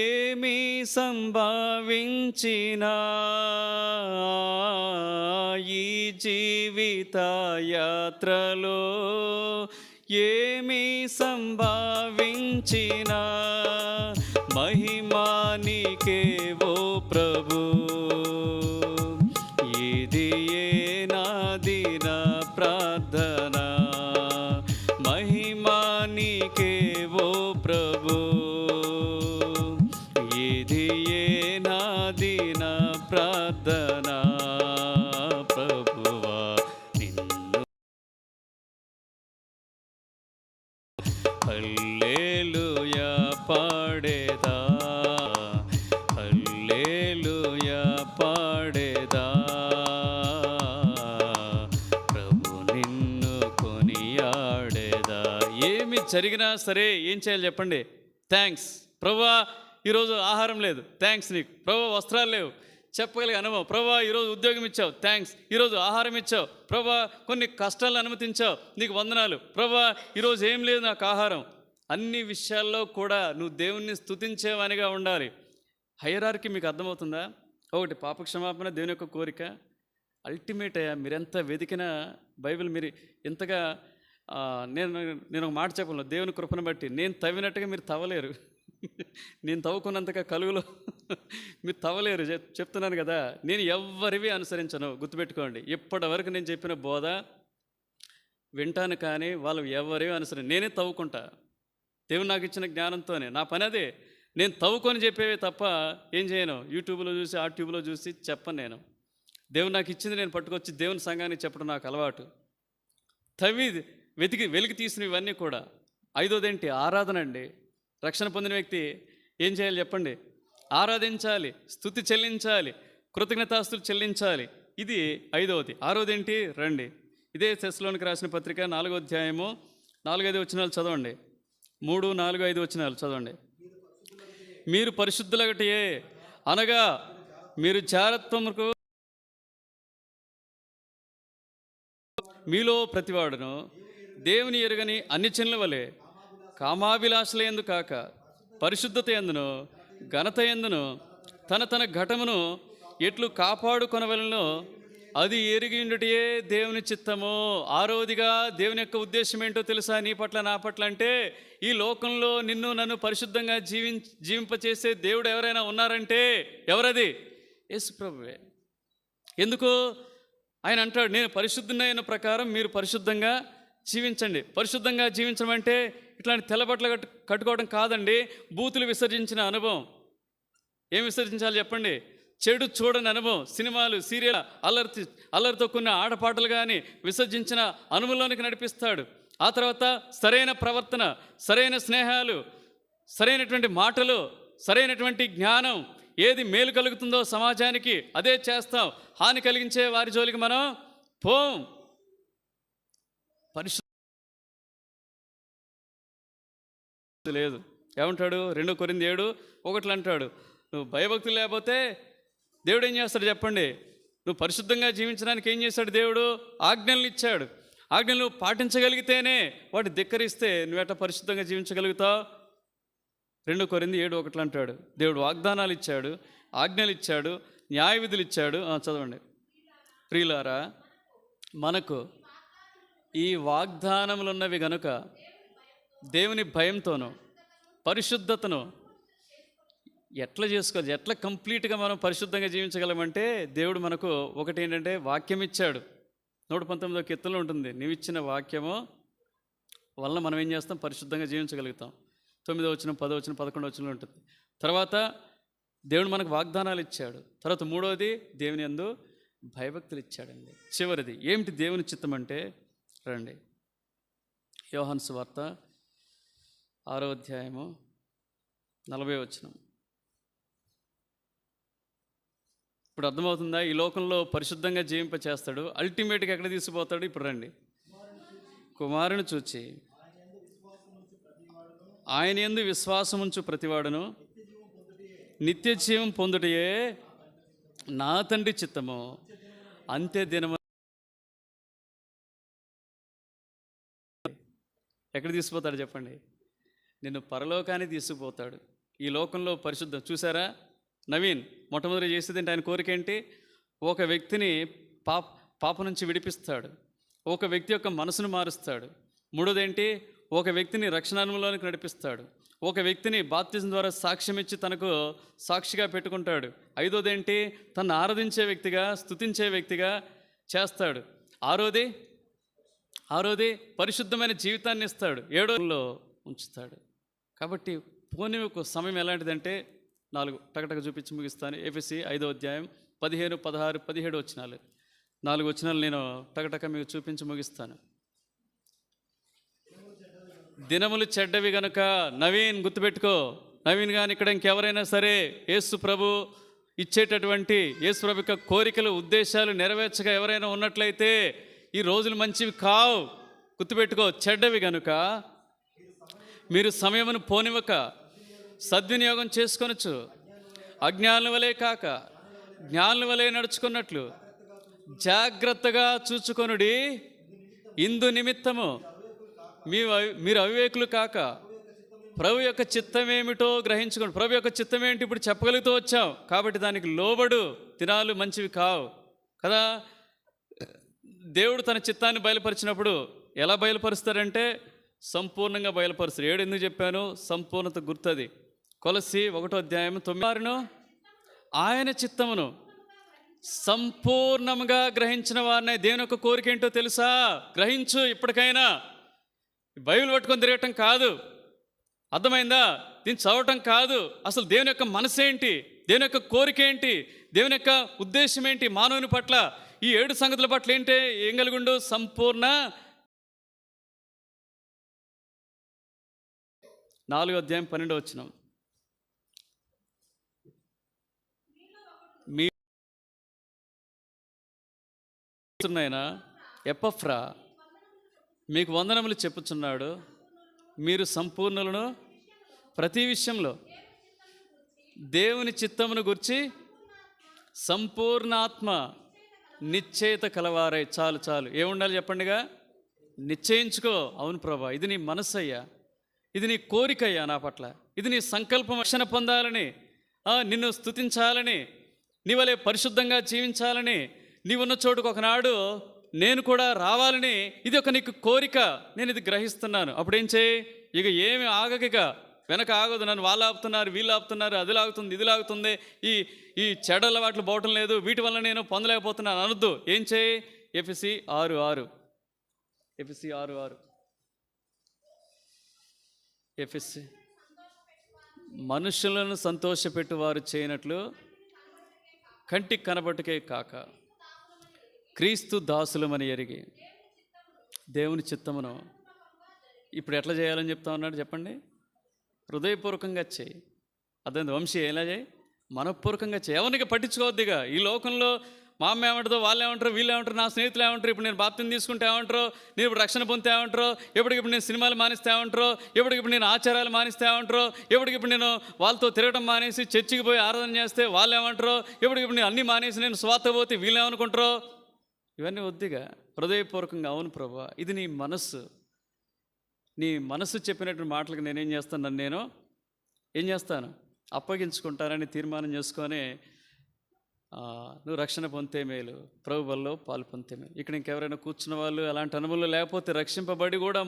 ఏమి సంభవించినా ఈ జీవిత యాత్రలో, ఏమి సంభవించినా మహిమానికే ఓ ప్రభు, ఇది నాది నా ప్రార్థన, మహిమానికే ఓ ప్రభు, ఇది నాది నా ప్రార్థన. ప్రభువా నిన్ను హల్లెలూయా పాడేదా, హల్లెలూయా పాడేదా, ప్రభు నిన్ను కొనియాడేదా. ఏమి జరిగినా సరే ఏం చేయాలి చెప్పండి? థ్యాంక్స్ ప్రభువా, ఈరోజు ఆహారం లేదు, థ్యాంక్స్ నీకు. ప్రభువా వస్త్రాలు లేవు, చెప్పగలిగే అనుభవం. ప్రభువా ఈరోజు ఉద్యోగం ఇచ్చావు, థ్యాంక్స్. ఈరోజు ఆహారం ఇచ్చావు ప్రభువా, కొన్ని కష్టాలను అనుమతించావు, నీకు వందనాలు. ప్రభువా ఈరోజు ఏం లేదు నాకు ఆహారం. అన్ని విషయాల్లో కూడా నువ్వు దేవుణ్ణి స్తుతించేవానిగా ఉండాలి. హైరార్కీ మీకు అర్థమవుతుందా? ఒకటి, పాపక్షమాపణ దేవుని యొక్క కోరిక. అల్టిమేట్ అయ్యా, మీరెంత వెతికినా బైబిల్ మీరు ఎంతగా నేను ఒక మాట చెప్పను, దేవుని కృపను బట్టి నేను తవ్వినట్టుగా మీరు తవ్వలేరు. నేను తవ్వుకున్నంతగా కలుగులో మీరు తవ్వలేరు. చెప్తున్నాను కదా, నేను ఎవరివి అనుసరించను. గుర్తుపెట్టుకోండి, ఇప్పటి వరకు నేను చెప్పిన బోధ వింటాను, కానీ వాళ్ళు ఎవరివి అనుసరించి నేనే తవ్వుకుంటా. దేవుడు నాకు ఇచ్చిన జ్ఞానంతోనే నా పని అదే. నేను తవ్వుకొని చెప్పేవి తప్ప ఏం చేయను. యూట్యూబ్లో చూసి ఆ ట్యూబ్లో చూసి చెప్పను. నేను దేవుడు నాకు ఇచ్చింది నేను పట్టుకొచ్చి దేవుని సంఘానికి చెప్పడం నాకు అలవాటు. తవ్వి వెలికి తీసిన ఇవన్నీ కూడా. 5వది ఏంటి? ఆరాధన అండి. రక్షణ పొందిన వ్యక్తి ఏం చేయాలి చెప్పండి? ఆరాధించాలి, స్తుతి చెల్లించాలి, కృతజ్ఞతాస్తులు చెల్లించాలి. ఇది 5వది. 6వది ఏంటి? రండి, ఇదే తెస్సలోనికి రాసిన పత్రిక 4వ అధ్యాయము 4-5 వచనాలు చదవండి. 3, 4, 5 వచనాలు చదవండి. మీరు పరిశుద్ధులగటియే, అనగా మీరు జారత్వముకు మీలో ప్రతివాడును దేవుని ఎరుగని అన్ని చిన్నుల వలె కామాభిలాషల యందు కాక పరిశుద్ధత యందును ఘనత యందును తన ఘటమును ఎట్లు కాపాడుకొనవలెనో అది ఎరిగిండుటే దేవుని చిత్తము. 6వదిగా దేవుని యొక్క ఉద్దేశం ఏంటో తెలుసా? నీ పట్ల నా పట్ల అంటే, ఈ లోకంలో నిన్ను నన్ను పరిశుద్ధంగా జీవింపచేసే దేవుడు ఎవరైనా ఉన్నారంటే ఎవరది? యేసు ప్రభువే. ఎందుకు? ఆయన అంటాడు, నేను పరిశుద్ధునైన ప్రకారం మీరు పరిశుద్ధంగా జీవించండి. పరిశుద్ధంగా జీవించడం అంటే ఇట్లాంటి తెల్లబట్టలు కట్టుకోవడం కాదండి. బూతులు విసర్జించిన అనుభవం. ఏం విసర్జించాలి చెప్పండి? చెడు చూడని అనుభవం, సినిమాలు, సీరియల్, అల్లరితో కొన్ని ఆటపాటలు కానీ విసర్జించిన అనుభవంలోనికి నడిపిస్తాడు. ఆ తర్వాత సరైన ప్రవర్తన, సరైన స్నేహాలు, సరైనటువంటి మాటలు, సరైనటువంటి జ్ఞానం, ఏది మేలు కలుగుతుందో సమాజానికి అదే చేస్తాం. హాని కలిగించే వారి జోలికి మనం పోం. పరిశుద్ధ లేదు. ఏమంటాడు 2 కొరింథీ 7:1 అంటాడు, నువ్వు భయభక్తులు లేకపోతే దేవుడు ఏం చేస్తాడు చెప్పండి? నువ్వు పరిశుద్ధంగా జీవించడానికి ఏం చేశాడు దేవుడు? ఆజ్ఞలు ఇచ్చాడు. ఆజ్ఞలు పాటించగలిగితేనే, వాటి ధిక్కరిస్తే నువ్వెట్లా పరిశుద్ధంగా జీవించగలుగుతావు? 2 కొరింథీ 7:1 అంటాడు. దేవుడు వాగ్దానాలు ఇచ్చాడు, ఆజ్ఞలు ఇచ్చాడు, న్యాయ విధులు ఇచ్చాడు. చదవండి. ప్రియులారా, మనకు ఈ వాగ్దానములు ఉన్నవి గనుక దేవుని భయంతోనూ పరిశుద్ధతను ఎట్లా చేసుకోవాలి, ఎట్లా కంప్లీట్గా మనం పరిశుద్ధంగా జీవించగలమంటే, దేవుడు మనకు ఒకటి ఏంటంటే వాక్యం ఇచ్చాడు. 119వ కీర్తనలో ఉంటుంది, నీవు ఇచ్చిన వాక్యము వల్ల మనం ఏం చేస్తాం? పరిశుద్ధంగా జీవించగలుగుతాం. 9వ వచనం, 10వ వచనం, 11వ వచనంలో ఉంటుంది. తర్వాత దేవుడు మనకు వాగ్దానాలు ఇచ్చాడు. తర్వాత 3వది దేవుని యందు భయభక్తులు ఇచ్చాడండి. చివరిది ఏమిటి దేవుని చిత్తం అంటే, రండి యోహాను సువార్త 6వ అధ్యాయము 40వ వచనం. ఇప్పుడు అర్థమవుతుందా? ఈ లోకంలో పరిశుద్ధంగా జీవింప చేస్తాడు, అల్టిమేట్గా ఎక్కడ తీసుకుపోతాడు? ఇప్పుడు రండి. కుమారుని చూచి ఆయన యందు విశ్వాసముంచు ప్రతివాడును నిత్య జీవం పొందుటయే నా తండ్రి చిత్తము, అంతే దినము. ఎక్కడ తీసుకుపోతాడు చెప్పండి? నిన్ను పరలోకాన్ని తీసుకుపోతాడు. ఈ లోకంలో పరిశుద్ధం చూసారా? నవీన్ మొట్టమొదటి చేసేది ఏంటి? ఆయన కోరిక ఏంటి? ఒక వ్యక్తిని పాప నుంచి విడిపిస్తాడు, ఒక వ్యక్తి యొక్క మనసును మారుస్తాడు. 3వది ఏంటి? ఒక వ్యక్తిని రక్షణానుభవంలోనికి నడిపిస్తాడు, ఒక వ్యక్తిని బాప్తిజం ద్వారా సాక్ష్యం ఇచ్చి తనకు సాక్షిగా పెట్టుకుంటాడు. 5వది ఏంటి? తను ఆరాధించే వ్యక్తిగా, స్తుతించే వ్యక్తిగా చేస్తాడు. 6వది పరిశుద్ధమైన జీవితాన్ని ఇస్తాడు. 7వలో ఉంచుతాడు. కాబట్టి పోనీకు సమయం ఎలాంటిదంటే 4 టకటక చూపించి ముగిస్తాను. ఎఫెసీ 5వ అధ్యాయం 15, 16, 17 వచనాలు. 4 వచనాలు నేను టకటక మీకు చూపించి ముగిస్తాను. దినములు చెడ్డవి గనుక, నవీన్ గుర్తుపెట్టుకో, నవీన్ కానీ ఇక్కడ ఇంకెవరైనా సరే యేసు ప్రభు ఇచ్చేటటువంటి యేసు ప్రభు యొక్క కోరికలు, ఉద్దేశాలు నెరవేర్చగా ఎవరైనా ఉన్నట్లయితే ఈ రోజులు మంచివి కావు. గుర్తుపెట్టుకో, చెడ్డవి గనుక మీరు సమయమును పోనివ్వక సద్వినియోగం చేసుకొనొచ్చు. అజ్ఞానుల వలె కాక జ్ఞానుల వలె నడుచుకున్నట్లు జాగ్రత్తగా చూచుకొనుడి. ఇందు నిమిత్తము మీరు అవివేకులు కాక ప్రభు యొక్క చిత్తమేమిటో గ్రహించుకోండి. ప్రభు యొక్క చిత్తం ఏంటి ఇప్పుడు చెప్పగలుగుతూ వచ్చాం కాబట్టి దానికి లోబడు. దినాలు మంచివి కావు కదా. దేవుడు తన చిత్తాన్ని బయలుపరిచినప్పుడు ఎలా బయలుపరుస్తారంటే సంపూర్ణంగా బయలుపరుస్తారు. 7 ఎందుకు చెప్పాను? సంపూర్ణత గుర్తది. కొలస్సీ 1వ అధ్యాయం 9 ఆయన చిత్తమును సంపూర్ణంగా గ్రహించిన వారిని. దేవుని యొక్క కోరిక ఏంటో తెలుసా? గ్రహించు. ఇప్పటికైనా బైబిల్ పట్టుకొని తిరగటం కాదు, అర్థమైందా? దీన్ని చదవటం కాదు. అసలు దేవుని యొక్క మనసు ఏంటి, దేవుని యొక్క కోరిక ఏంటి, దేవుని యొక్క ఉద్దేశం ఏంటి మానవుని పట్ల, ఈ 7 సంగతుల పట్ల ఏంటి? ఏం కలిగుండు? సంపూర్ణ. 4వ అధ్యాయం 12వ వచనం. మీ ఎపఫ్రా మీకు వందనములు చెప్పుచున్నాడు. మీరు సంపూర్ణులను ప్రతి విషయంలో దేవుని చిత్తమును గురించి సంపూర్ణాత్మ నిశ్చయిత కలవారై. చాలు చాలు, ఏముండాలి చెప్పండిగా? నిశ్చయించుకో. అవును ప్రభా, ఇది నీ మనస్సయ్యా, ఇది నీ కోరికయ్యా నా పట్ల, ఇది నీ సంకల్పం. రక్షణ పొందాలని, నిన్ను స్తుతించాలని, నీ వలె పరిశుద్ధంగా జీవించాలని, నీవున్న చోటుకు ఒకనాడు నేను కూడా రావాలని, ఇది ఒక నీకు కోరిక. నేను ఇది గ్రహిస్తున్నాను. అప్పుడేం చేయి? ఇక ఏమి ఆగక వెనక ఆగదు. నన్ను వాళ్ళు ఆపుతున్నారు, వీళ్ళు ఆపుతున్నారు, అది లాగుతుంది, ఇది లాగుతుంది, ఈ చెడల వాటిలో పోవటం లేదు, వీటి వల్ల నేను పొందలేకపోతున్నాను అనొద్దు. ఏం చేయి? ఎఫెసీ 6:6 ఎఫెసీ 6:6 ఎఫెసీ మనుషులను సంతోషపెట్టువారు చేయనట్లు కంటికి కనబట్టుకే కాక క్రీస్తు దాసులమని ఎరిగి దేవుని చిత్తమును ఇప్పుడు ఎట్లా చేయాలని చెప్తా ఉన్నాడు చెప్పండి. హృదయపూర్వకంగా చేయి. అదే వంశీ ఎలా చేయి? మనపూర్వకంగా చేయి. ఎవరికి పట్టించుకోవద్దిగా. ఈ లోకంలో మా అమ్మ ఏమంటారో, వాళ్ళు ఏమంటారు, వీళ్ళు ఏమంటారు, నా స్నేహితులు ఏమంటారు, ఇప్పుడు నేను బాప్తిని తీసుకుంటే ఏమంటారో, నేను ఇప్పుడు రక్షణ పొందితే ఏమంటారో, ఎప్పటికిప్పుడు నేను సినిమాలు మానేస్తే ఏమంటారో, ఎప్పటికిప్పుడు నేను ఆచారాలు మానేస్తే ఏమంటారో, ఎప్పటికిప్పుడు నేను వాళ్ళతో తిరగడం మానేసి చర్చికి పోయి ఆరాధన చేస్తే వాళ్ళు ఏమంటారో, ఎప్పటికిప్పుడు నేను అన్నీ మానేసి నేను స్వార్థ పోతే వీళ్ళు ఏమనుకుంటారో. ఇవన్నీ వద్దిగా. హృదయపూర్వకంగా అవును ప్రభువా, ఇది నీ మనస్సు, నీ మనస్సు చెప్పినటువంటి మాటలకు నేనేం చేస్తాను, నన్ను నేను ఏం చేస్తాను, అప్పగించుకుంటానని తీర్మానం చేసుకొని నువ్వు రక్షణ పొందితే మేలు, ప్రభు బల్లో పాలు పొందితే మేలు. ఇక్కడ ఇంకెవరైనా కూర్చున్న వాళ్ళు అలాంటి అనుభవంలో లేకపోతే రక్షింపబడి కూడా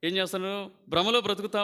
ఏం చేస్తాను, భ్రమలో బ్రతుకుతా